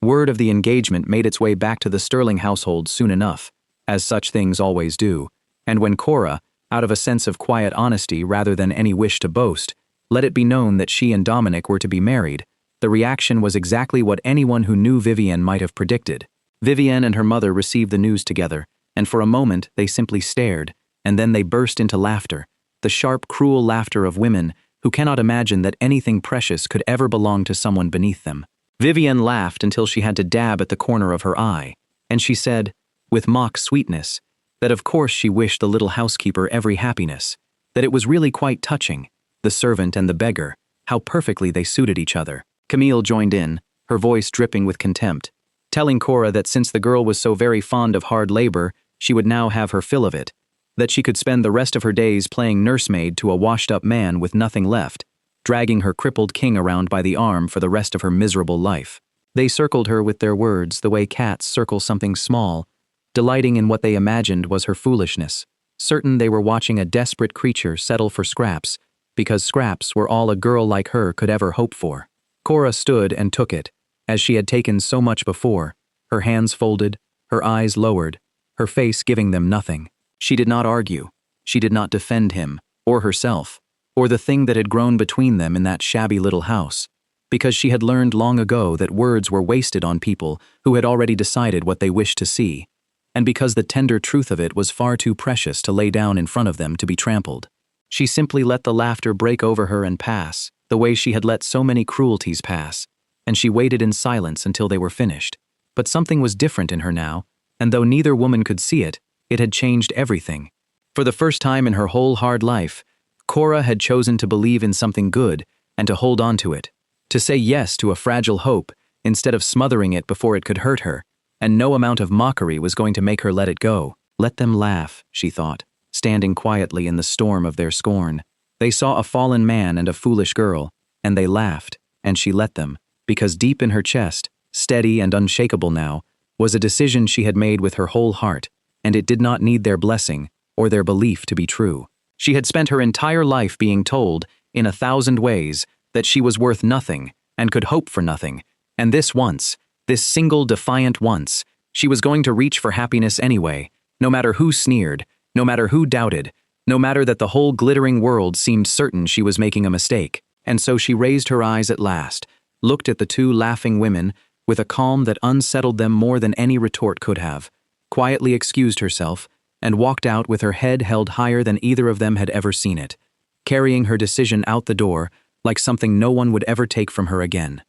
Word of the engagement made its way back to the Sterling household soon enough, as such things always do, and when Cora, out of a sense of quiet honesty rather than any wish to boast, let it be known that she and Dominic were to be married, the reaction was exactly what anyone who knew Vivienne might have predicted. Vivienne and her mother received the news together, and for a moment they simply stared, and then they burst into laughter, the sharp, cruel laughter of women who cannot imagine that anything precious could ever belong to someone beneath them. Vivienne laughed until she had to dab at the corner of her eye, and she said, with mock sweetness, that of course she wished the little housekeeper every happiness, that it was really quite touching, the servant and the beggar, how perfectly they suited each other. Camille joined in, her voice dripping with contempt, telling Cora that since the girl was so very fond of hard labor, she would now have her fill of it, that she could spend the rest of her days playing nursemaid to a washed-up man with nothing left, dragging her crippled king around by the arm for the rest of her miserable life. They circled her with their words the way cats circle something small, delighting in what they imagined was her foolishness, certain they were watching a desperate creature settle for scraps, because scraps were all a girl like her could ever hope for. Cora stood and took it, as she had taken so much before, her hands folded, her eyes lowered, her face giving them nothing. She did not argue, she did not defend him, or herself, or the thing that had grown between them in that shabby little house, because she had learned long ago that words were wasted on people who had already decided what they wished to see, and because the tender truth of it was far too precious to lay down in front of them to be trampled. She simply let the laughter break over her and pass, the way she had let so many cruelties pass, and she waited in silence until they were finished. But something was different in her now, and though neither woman could see it, it had changed everything. For the first time in her whole hard life, Cora had chosen to believe in something good and to hold on to it, to say yes to a fragile hope instead of smothering it before it could hurt her, and no amount of mockery was going to make her let it go. Let them laugh, she thought, standing quietly in the storm of their scorn. They saw a fallen man and a foolish girl, and they laughed, and she let them, because deep in her chest, steady and unshakable now, was a decision she had made with her whole heart, and it did not need their blessing or their belief to be true. She had spent her entire life being told, in 1,000 ways, that she was worth nothing and could hope for nothing, and this once, this single defiant once, she was going to reach for happiness anyway, no matter who sneered, no matter who doubted, no matter that the whole glittering world seemed certain she was making a mistake. And so she raised her eyes at last, looked at the two laughing women with a calm that unsettled them more than any retort could have, quietly excused herself, and walked out with her head held higher than either of them had ever seen it, carrying her decision out the door like something no one would ever take from her again.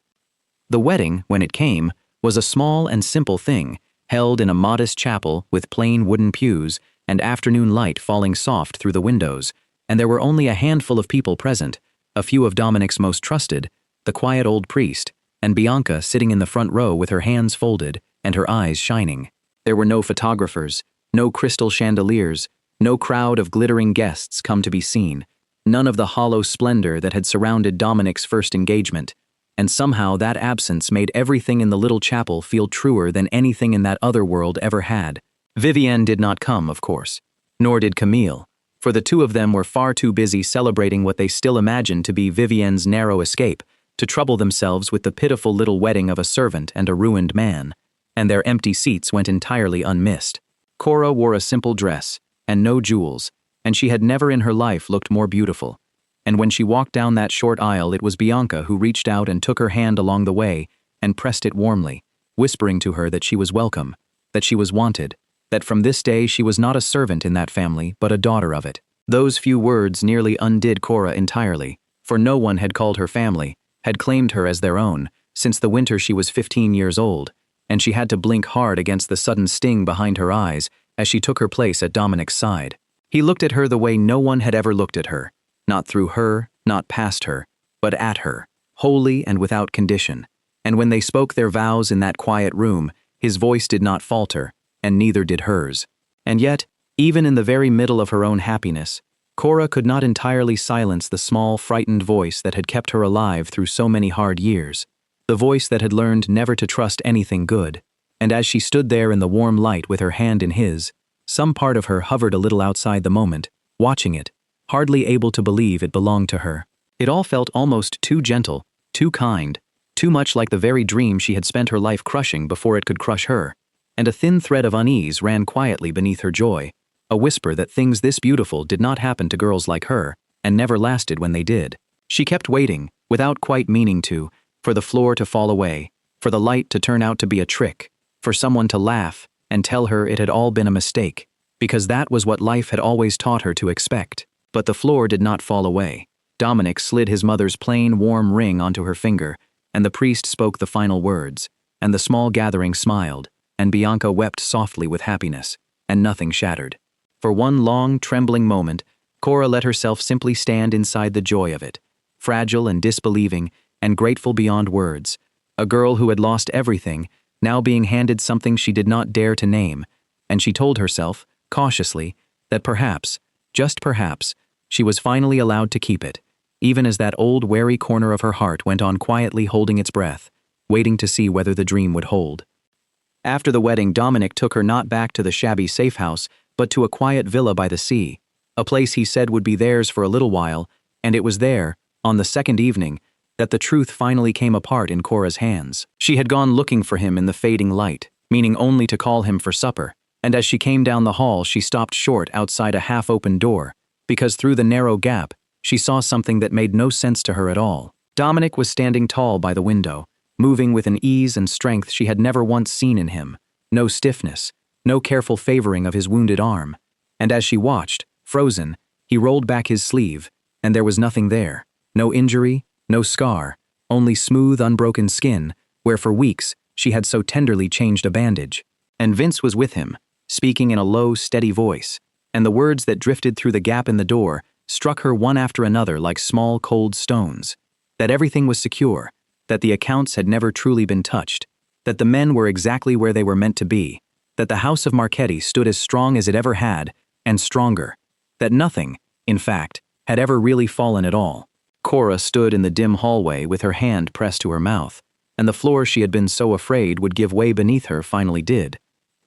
The wedding, when it came, was a small and simple thing, held in a modest chapel with plain wooden pews and afternoon light falling soft through the windows, and there were only a handful of people present, a few of Dominic's most trusted, the quiet old priest, and Bianca sitting in the front row with her hands folded and her eyes shining. There were no photographers, no crystal chandeliers, no crowd of glittering guests come to be seen, none of the hollow splendor that had surrounded Dominic's first engagement, and somehow that absence made everything in the little chapel feel truer than anything in that other world ever had. Vivienne did not come, of course, nor did Camille, for the two of them were far too busy celebrating what they still imagined to be Vivienne's narrow escape to trouble themselves with the pitiful little wedding of a servant and a ruined man, and their empty seats went entirely unmissed. Cora wore a simple dress, and no jewels, and she had never in her life looked more beautiful. And when she walked down that short aisle, it was Bianca who reached out and took her hand along the way and pressed it warmly, whispering to her that she was welcome, that she was wanted, that from this day she was not a servant in that family but a daughter of it. Those few words nearly undid Cora entirely, for no one had called her family, had claimed her as their own, since the winter she was 15 years old, and she had to blink hard against the sudden sting behind her eyes as she took her place at Dominic's side. He looked at her the way no one had ever looked at her, not through her, not past her, but at her, wholly and without condition. And when they spoke their vows in that quiet room, his voice did not falter, and neither did hers. And yet, even in the very middle of her own happiness, Cora could not entirely silence the small, frightened voice that had kept her alive through so many hard years, the voice that had learned never to trust anything good. And as she stood there in the warm light with her hand in his, some part of her hovered a little outside the moment, watching it, hardly able to believe it belonged to her. It all felt almost too gentle, too kind, too much like the very dream she had spent her life crushing before it could crush her. And a thin thread of unease ran quietly beneath her joy, a whisper that things this beautiful did not happen to girls like her, and never lasted when they did. She kept waiting, without quite meaning to, for the floor to fall away, for the light to turn out to be a trick, for someone to laugh and tell her it had all been a mistake, because that was what life had always taught her to expect. But the floor did not fall away. Dominic slid his mother's plain, warm ring onto her finger, and the priest spoke the final words, and the small gathering smiled, and Bianca wept softly with happiness, and nothing shattered. For one long, trembling moment, Cora let herself simply stand inside the joy of it, fragile and disbelieving, and grateful beyond words. A girl who had lost everything, now being handed something she did not dare to name, and she told herself, cautiously, that perhaps, just perhaps, she was finally allowed to keep it, even as that old wary corner of her heart went on quietly holding its breath, waiting to see whether the dream would hold. After the wedding, Dominic took her not back to the shabby safe house, but to a quiet villa by the sea, a place he said would be theirs for a little while, and it was there, on the second evening, that the truth finally came apart in Cora's hands. She had gone looking for him in the fading light, meaning only to call him for supper, and as she came down the hall she stopped short outside a half-open door, because through the narrow gap she saw something that made no sense to her at all. Dominic was standing tall by the window, moving with an ease and strength she had never once seen in him, no stiffness, no careful favoring of his wounded arm, and as she watched, frozen, he rolled back his sleeve, and there was nothing there, no injury, no scar, only smooth, unbroken skin, where for weeks she had so tenderly changed a bandage. And Vince was with him, speaking in a low, steady voice, and the words that drifted through the gap in the door struck her one after another like small, cold stones. That everything was secure, that the accounts had never truly been touched, that the men were exactly where they were meant to be, that the house of Marchetti stood as strong as it ever had, and stronger, that nothing, in fact, had ever really fallen at all. Cora stood in the dim hallway with her hand pressed to her mouth, and the floor she had been so afraid would give way beneath her finally did,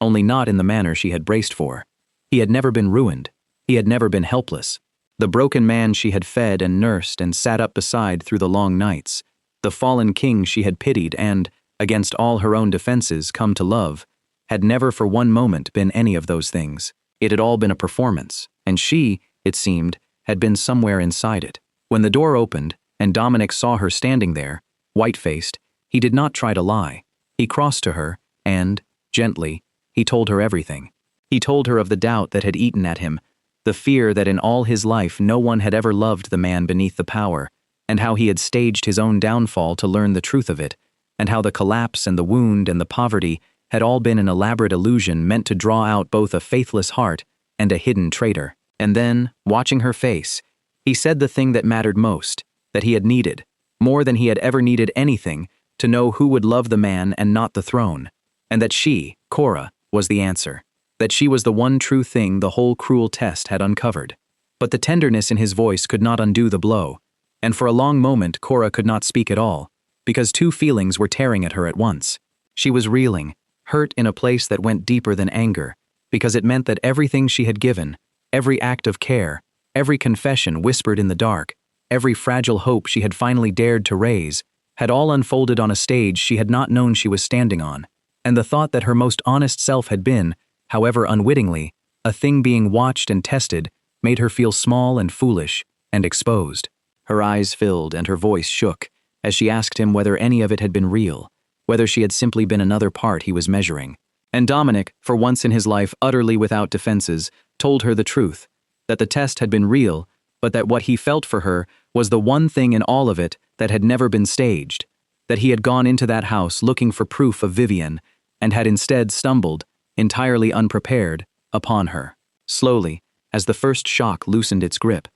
only not in the manner she had braced for. He had never been ruined. He had never been helpless. The broken man she had fed and nursed and sat up beside through the long nights, the fallen king she had pitied and, against all her own defenses, come to love, had never for one moment been any of those things. It had all been a performance, and she, it seemed, had been somewhere inside it. When the door opened, and Dominic saw her standing there, white-faced, he did not try to lie. He crossed to her, and, gently, he told her everything. He told her of the doubt that had eaten at him, the fear that in all his life no one had ever loved the man beneath the power, and how he had staged his own downfall to learn the truth of it, and how the collapse and the wound and the poverty had all been an elaborate illusion meant to draw out both a faithless heart and a hidden traitor. And then, watching her face, he said the thing that mattered most, that he had needed, more than he had ever needed anything, to know who would love the man and not the throne, and that she, Cora, was the answer, that she was the one true thing the whole cruel test had uncovered. But the tenderness in his voice could not undo the blow, and for a long moment Cora could not speak at all, because two feelings were tearing at her at once. She was reeling, hurt in a place that went deeper than anger, because it meant that everything she had given, every act of care, every confession whispered in the dark, every fragile hope she had finally dared to raise, had all unfolded on a stage she had not known she was standing on, and the thought that her most honest self had been, however unwittingly, a thing being watched and tested, made her feel small and foolish and exposed. Her eyes filled and her voice shook as she asked him whether any of it had been real, whether she had simply been another part he was measuring. And Dominic, for once in his life utterly without defenses, told her the truth, that the test had been real, but that what he felt for her was the one thing in all of it that had never been staged, that he had gone into that house looking for proof of Vivian, and had instead stumbled, entirely unprepared, upon her. Slowly, as the first shock loosened its grip,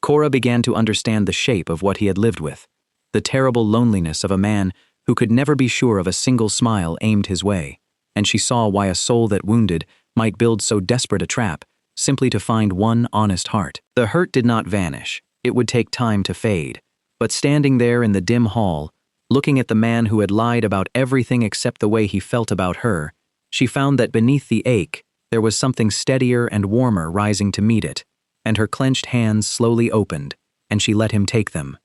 Cora began to understand the shape of what he had lived with, the terrible loneliness of a man who could never be sure of a single smile aimed his way, and she saw why a soul that wounded might build so desperate a trap, simply to find one honest heart. The hurt did not vanish, it would take time to fade, but standing there in the dim hall, looking at the man who had lied about everything except the way he felt about her, she found that beneath the ache, there was something steadier and warmer rising to meet it, and her clenched hands slowly opened, and she let him take them.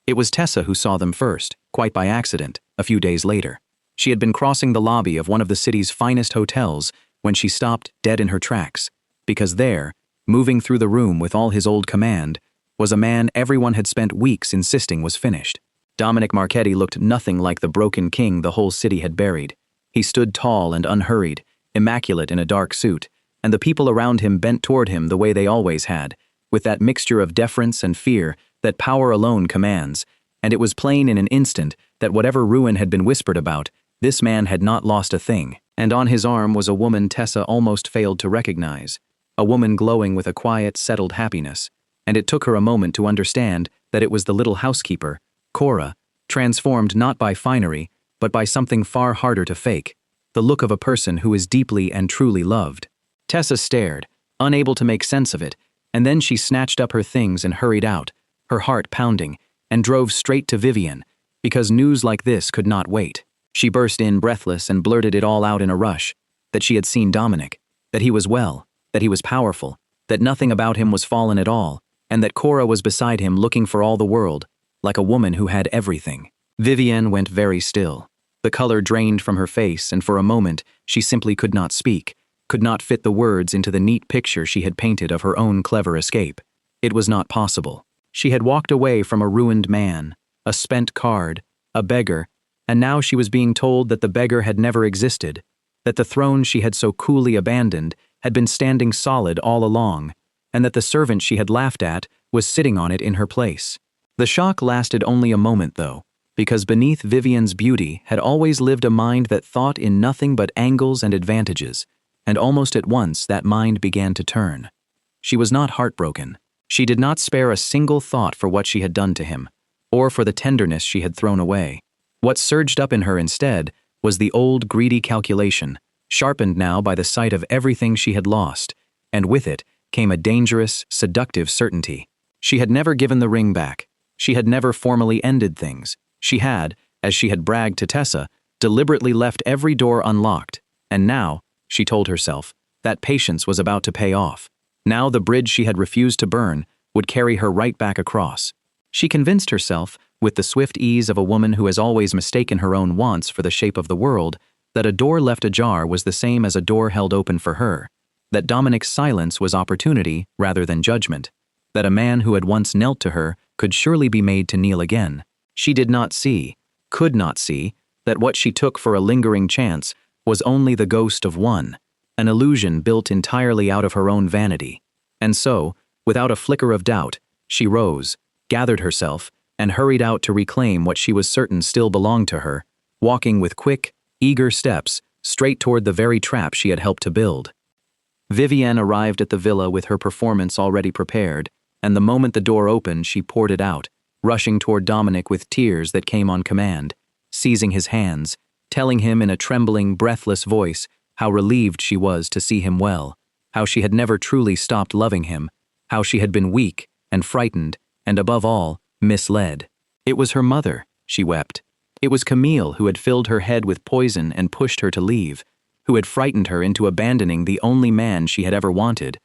It was Tessa who saw them first, quite by accident, a few days later. She had been crossing the lobby of one of the city's finest hotels when she stopped dead in her tracks, because there, moving through the room with all his old command, was a man everyone had spent weeks insisting was finished. Dominic Marchetti looked nothing like the broken king the whole city had buried. He stood tall and unhurried, immaculate in a dark suit, and the people around him bent toward him the way they always had, with that mixture of deference and fear that power alone commands, and it was plain in an instant that whatever ruin had been whispered about, this man had not lost a thing. And on his arm was a woman Tessa almost failed to recognize, a woman glowing with a quiet, settled happiness, and it took her a moment to understand that it was the little housekeeper, Cora, transformed not by finery, but by something far harder to fake, the look of a person who is deeply and truly loved. Tessa stared, unable to make sense of it, and then she snatched up her things and hurried out, her heart pounding, and drove straight to Vivian, because news like this could not wait. She burst in breathless and blurted it all out in a rush, that she had seen Dominic, that he was well, that he was powerful, that nothing about him was fallen at all, and that Cora was beside him looking for all the world, like a woman who had everything. Vivian went very still. The color drained from her face, and for a moment she simply could not speak, could not fit the words into the neat picture she had painted of her own clever escape. It was not possible. She had walked away from a ruined man, a spent card, a beggar, and now she was being told that the beggar had never existed, that the throne she had so coolly abandoned had been standing solid all along, and that the servant she had laughed at was sitting on it in her place. The shock lasted only a moment, though, because beneath Vivian's beauty had always lived a mind that thought in nothing but angles and advantages, and almost at once that mind began to turn. She was not heartbroken. She did not spare a single thought for what she had done to him, or for the tenderness she had thrown away. What surged up in her instead was the old greedy calculation, sharpened now by the sight of everything she had lost, and with it came a dangerous, seductive certainty. She had never given the ring back. She had never formally ended things. She had, as she had bragged to Tessa, deliberately left every door unlocked, and now, she told herself, that patience was about to pay off. Now the bridge she had refused to burn would carry her right back across. She convinced herself, with the swift ease of a woman who has always mistaken her own wants for the shape of the world, that a door left ajar was the same as a door held open for her, that Dominic's silence was opportunity rather than judgment, that a man who had once knelt to her could surely be made to kneel again. She did not see, could not see, that what she took for a lingering chance was only the ghost of one, an illusion built entirely out of her own vanity. And so, without a flicker of doubt, she rose, gathered herself, and hurried out to reclaim what she was certain still belonged to her, walking with quick, eager steps straight toward the very trap she had helped to build. Vivian arrived at the villa with her performance already prepared, and the moment the door opened she poured it out, rushing toward Dominic with tears that came on command, seizing his hands, telling him in a trembling, breathless voice how relieved she was to see him well, how she had never truly stopped loving him, how she had been weak and frightened, and above all, misled. It was her mother, she wept. It was Camille who had filled her head with poison and pushed her to leave, who had frightened her into abandoning the only man she had ever wanted.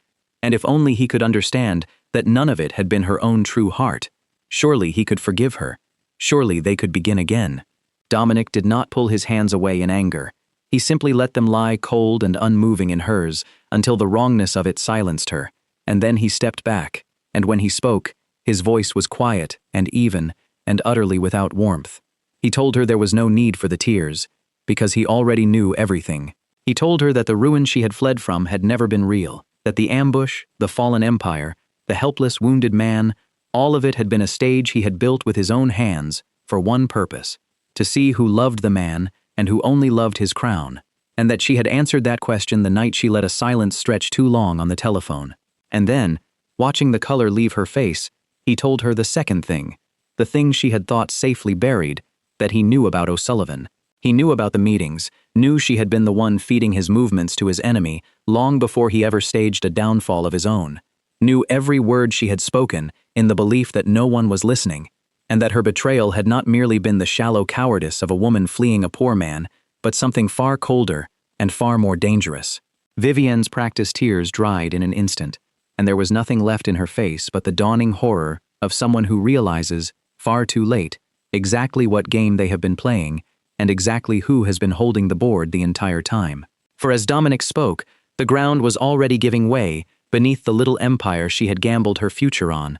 And if only he could understand that none of it had been her own true heart, surely he could forgive her. Surely they could begin again. Dominic did not pull his hands away in anger. He simply let them lie cold and unmoving in hers until the wrongness of it silenced her, and then he stepped back, and when he spoke, his voice was quiet and even and utterly without warmth. He told her there was no need for the tears, because he already knew everything. He told her that the ruin she had fled from had never been real, that the ambush, the fallen empire, the helpless wounded man, all of it had been a stage he had built with his own hands for one purpose, to see who loved the man and who only loved his crown, and that she had answered that question the night she let a silence stretch too long on the telephone. And then, watching the color leave her face, He told her the second thing, the thing she had thought safely buried, that he knew about O'Sullivan. He knew about the meetings, knew she had been the one feeding his movements to his enemy long before he ever staged a downfall of his own, knew every word she had spoken in the belief that no one was listening, and that her betrayal had not merely been the shallow cowardice of a woman fleeing a poor man, but something far colder and far more dangerous. Vivienne's practiced tears dried in an instant, and there was nothing left in her face but the dawning horror of someone who realizes, far too late, exactly what game they have been playing and exactly who has been holding the board the entire time. For as Dominic spoke, the ground was already giving way beneath the little empire she had gambled her future on.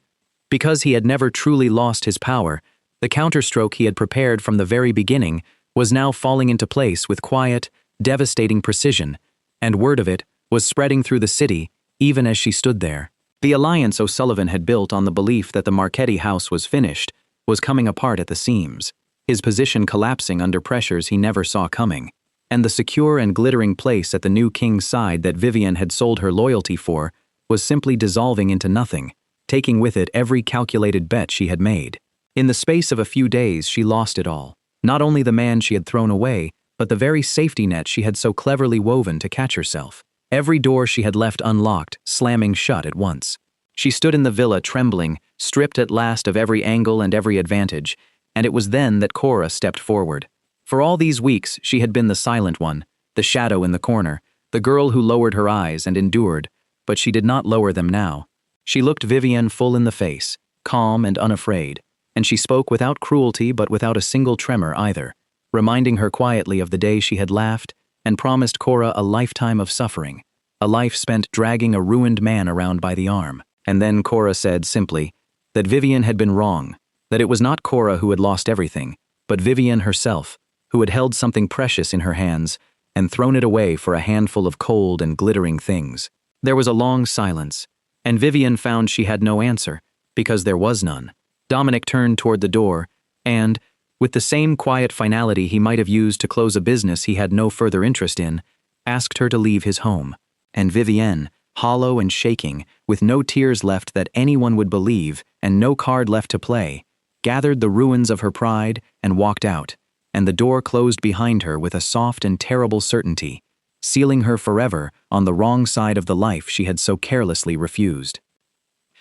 Because he had never truly lost his power, the counterstroke he had prepared from the very beginning was now falling into place with quiet, devastating precision, and word of it was spreading through the city even as she stood there. The alliance O'Sullivan had built on the belief that the Marchetti house was finished was coming apart at the seams, his position collapsing under pressures he never saw coming, and the secure and glittering place at the new king's side that Vivienne had sold her loyalty for was simply dissolving into nothing, taking with it every calculated bet she had made. In the space of a few days she lost it all, not only the man she had thrown away, but the very safety net she had so cleverly woven to catch herself. Every door she had left unlocked, slamming shut at once. She stood in the villa trembling, stripped at last of every angle and every advantage, and it was then that Cora stepped forward. For all these weeks she had been the silent one, the shadow in the corner, the girl who lowered her eyes and endured, but she did not lower them now. She looked Vivienne full in the face, calm and unafraid, and she spoke without cruelty but without a single tremor either, reminding her quietly of the day she had laughed and promised Cora a lifetime of suffering, a life spent dragging a ruined man around by the arm. And then Cora said simply that Vivienne had been wrong, that it was not Cora who had lost everything, but Vivienne herself, who had held something precious in her hands and thrown it away for a handful of cold and glittering things. There was a long silence, and Vivienne found she had no answer, because there was none. Dominic turned toward the door, and, with the same quiet finality he might have used to close a business he had no further interest in, asked her to leave his home. And Vivienne, hollow and shaking, with no tears left that anyone would believe and no card left to play, gathered the ruins of her pride and walked out, and the door closed behind her with a soft and terrible certainty, sealing her forever on the wrong side of the life she had so carelessly refused.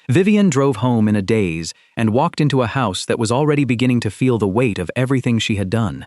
Vivienne drove home in a daze and walked into a house that was already beginning to feel the weight of everything she had done.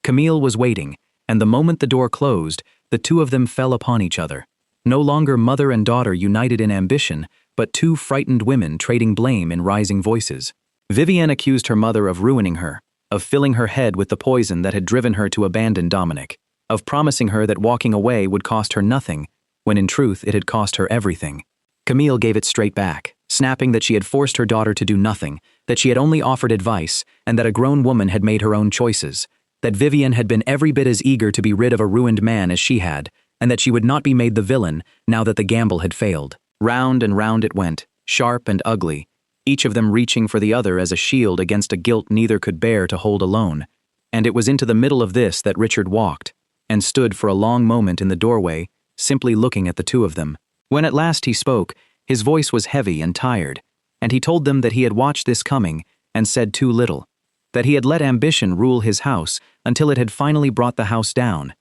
Camille was waiting, and the moment the door closed, the two of them fell upon each other. No longer mother and daughter united in ambition, but two frightened women trading blame in rising voices. Vivienne accused her mother of ruining her, of filling her head with the poison that had driven her to abandon Dominic, of promising her that walking away would cost her nothing, when in truth it had cost her everything. Camille gave it straight back, snapping that she had forced her daughter to do nothing, that she had only offered advice, and that a grown woman had made her own choices, that Vivienne had been every bit as eager to be rid of a ruined man as she had, and that she would not be made the villain now that the gamble had failed. Round and round it went, sharp and ugly, each of them reaching for the other as a shield against a guilt neither could bear to hold alone. And it was into the middle of this that Richard walked, and stood for a long moment in the doorway, simply looking at the two of them. When at last he spoke, his voice was heavy and tired, and he told them that he had watched this coming and said too little, that he had let ambition rule his house until it had finally brought the house down,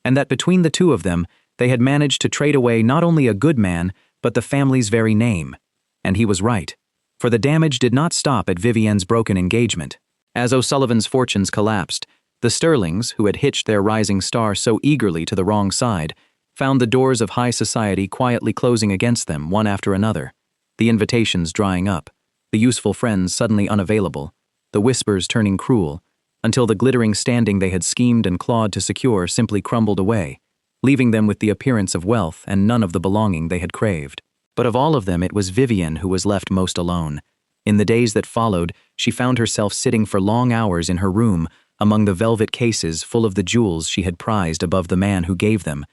and that between the two of them they had managed to trade away not only a good man, but the family's very name. And he was right, for the damage did not stop at Vivienne's broken engagement. As O'Sullivan's fortunes collapsed, the Sterlings, who had hitched their rising star so eagerly to the wrong side, found the doors of high society quietly closing against them one after another, the invitations drying up, the useful friends suddenly unavailable, the whispers turning cruel, until the glittering standing they had schemed and clawed to secure simply crumbled away, leaving them with the appearance of wealth and none of the belonging they had craved. But of all of them it was Vivienne who was left most alone. In the days that followed, she found herself sitting for long hours in her room among the velvet cases full of the jewels she had prized above the man who gave them,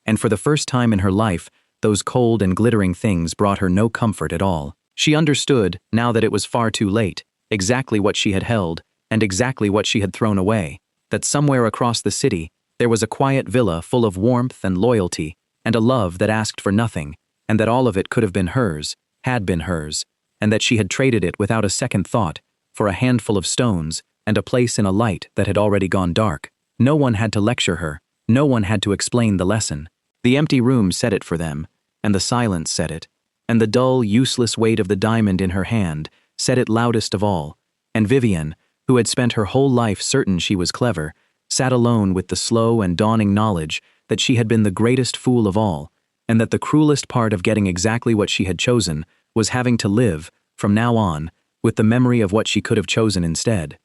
and for the first time in her life, those cold and glittering things brought her no comfort at all. She understood, now that it was far too late, exactly what she had held, and exactly what she had thrown away, that somewhere across the city there was a quiet villa full of warmth and loyalty, and a love that asked for nothing, and that all of it could have been hers, had been hers, and that she had traded it without a second thought for a handful of stones and a place in a light that had already gone dark. No one had to lecture her. No one had to explain the lesson. The empty room said it for them, and the silence said it, and the dull, useless weight of the diamond in her hand said it loudest of all. And Vivian, who had spent her whole life certain she was clever, sat alone with the slow and dawning knowledge that she had been the greatest fool of all, and that the cruelest part of getting exactly what she had chosen was having to live, from now on, with the memory of what she could have chosen instead.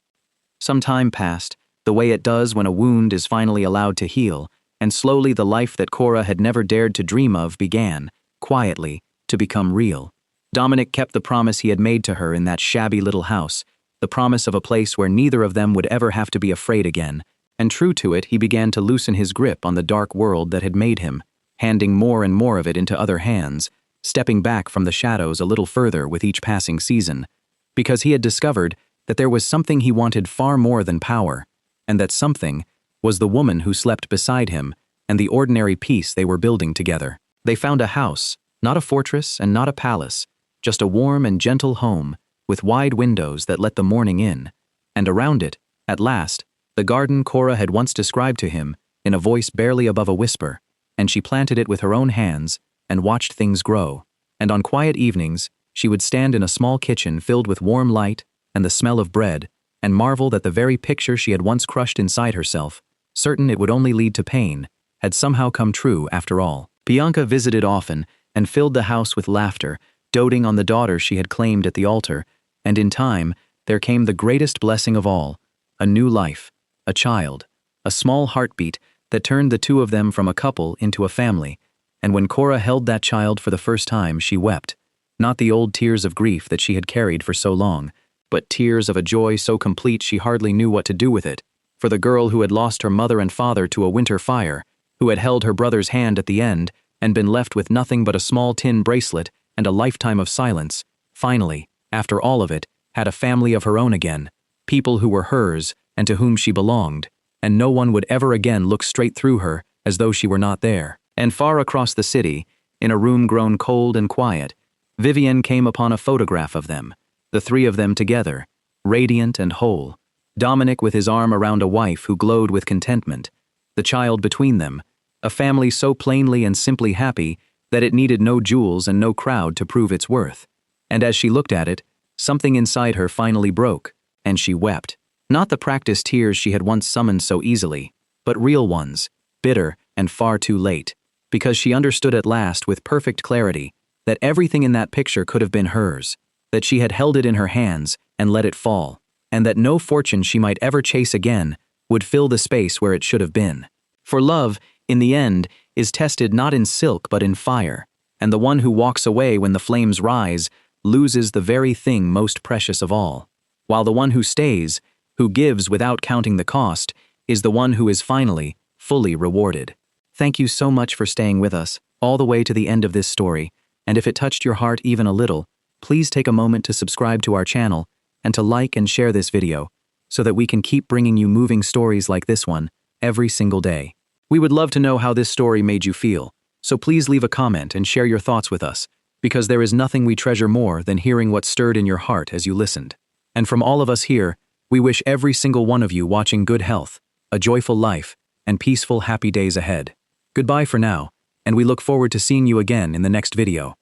Some time passed, the way it does when a wound is finally allowed to heal, and slowly the life that Cora had never dared to dream of began, quietly, to become real. Dominic kept the promise he had made to her in that shabby little house, the promise of a place where neither of them would ever have to be afraid again, and true to it, he began to loosen his grip on the dark world that had made him, handing more and more of it into other hands, stepping back from the shadows a little further with each passing season, because he had discovered that there was something he wanted far more than power, and that something was the woman who slept beside him and the ordinary peace they were building together. They found a house, not a fortress and not a palace, just a warm and gentle home with wide windows that let the morning in, and around it, at last, the garden Cora had once described to him in a voice barely above a whisper, and she planted it with her own hands and watched things grow. And on quiet evenings, she would stand in a small kitchen filled with warm light and the smell of bread, and marvel that the very picture she had once crushed inside herself, certain it would only lead to pain, had somehow come true after all. Bianca visited often and filled the house with laughter, doting on the daughter she had claimed at the altar, and in time, there came the greatest blessing of all, a new life, a child, a small heartbeat that turned the two of them from a couple into a family, and when Cora held that child for the first time, she wept, not the old tears of grief that she had carried for so long, but tears of a joy so complete she hardly knew what to do with it, for the girl who had lost her mother and father to a winter fire, who had held her brother's hand at the end and been left with nothing but a small tin bracelet and a lifetime of silence, finally, after all of it, had a family of her own again, people who were hers and to whom she belonged, and no one would ever again look straight through her as though she were not there. And far across the city, in a room grown cold and quiet, Vivian came upon a photograph of them, the three of them together, radiant and whole, Dominic with his arm around a wife who glowed with contentment, the child between them, a family so plainly and simply happy that it needed no jewels and no crowd to prove its worth. And as she looked at it, something inside her finally broke, and she wept. Not the practiced tears she had once summoned so easily, but real ones, bitter and far too late, because she understood at last with perfect clarity that everything in that picture could have been hers, that she had held it in her hands and let it fall, and that no fortune she might ever chase again would fill the space where it should have been. For love, in the end, is tested not in silk but in fire, and the one who walks away when the flames rise loses the very thing most precious of all, while the one who stays, who gives without counting the cost, is the one who is finally, fully rewarded. Thank you so much for staying with us, all the way to the end of this story, and if it touched your heart even a little, please take a moment to subscribe to our channel and to like and share this video, so that we can keep bringing you moving stories like this one every single day. We would love to know how this story made you feel, so please leave a comment and share your thoughts with us, because there is nothing we treasure more than hearing what stirred in your heart as you listened. And from all of us here, we wish every single one of you watching good health, a joyful life, and peaceful, happy days ahead. Goodbye for now, and we look forward to seeing you again in the next video.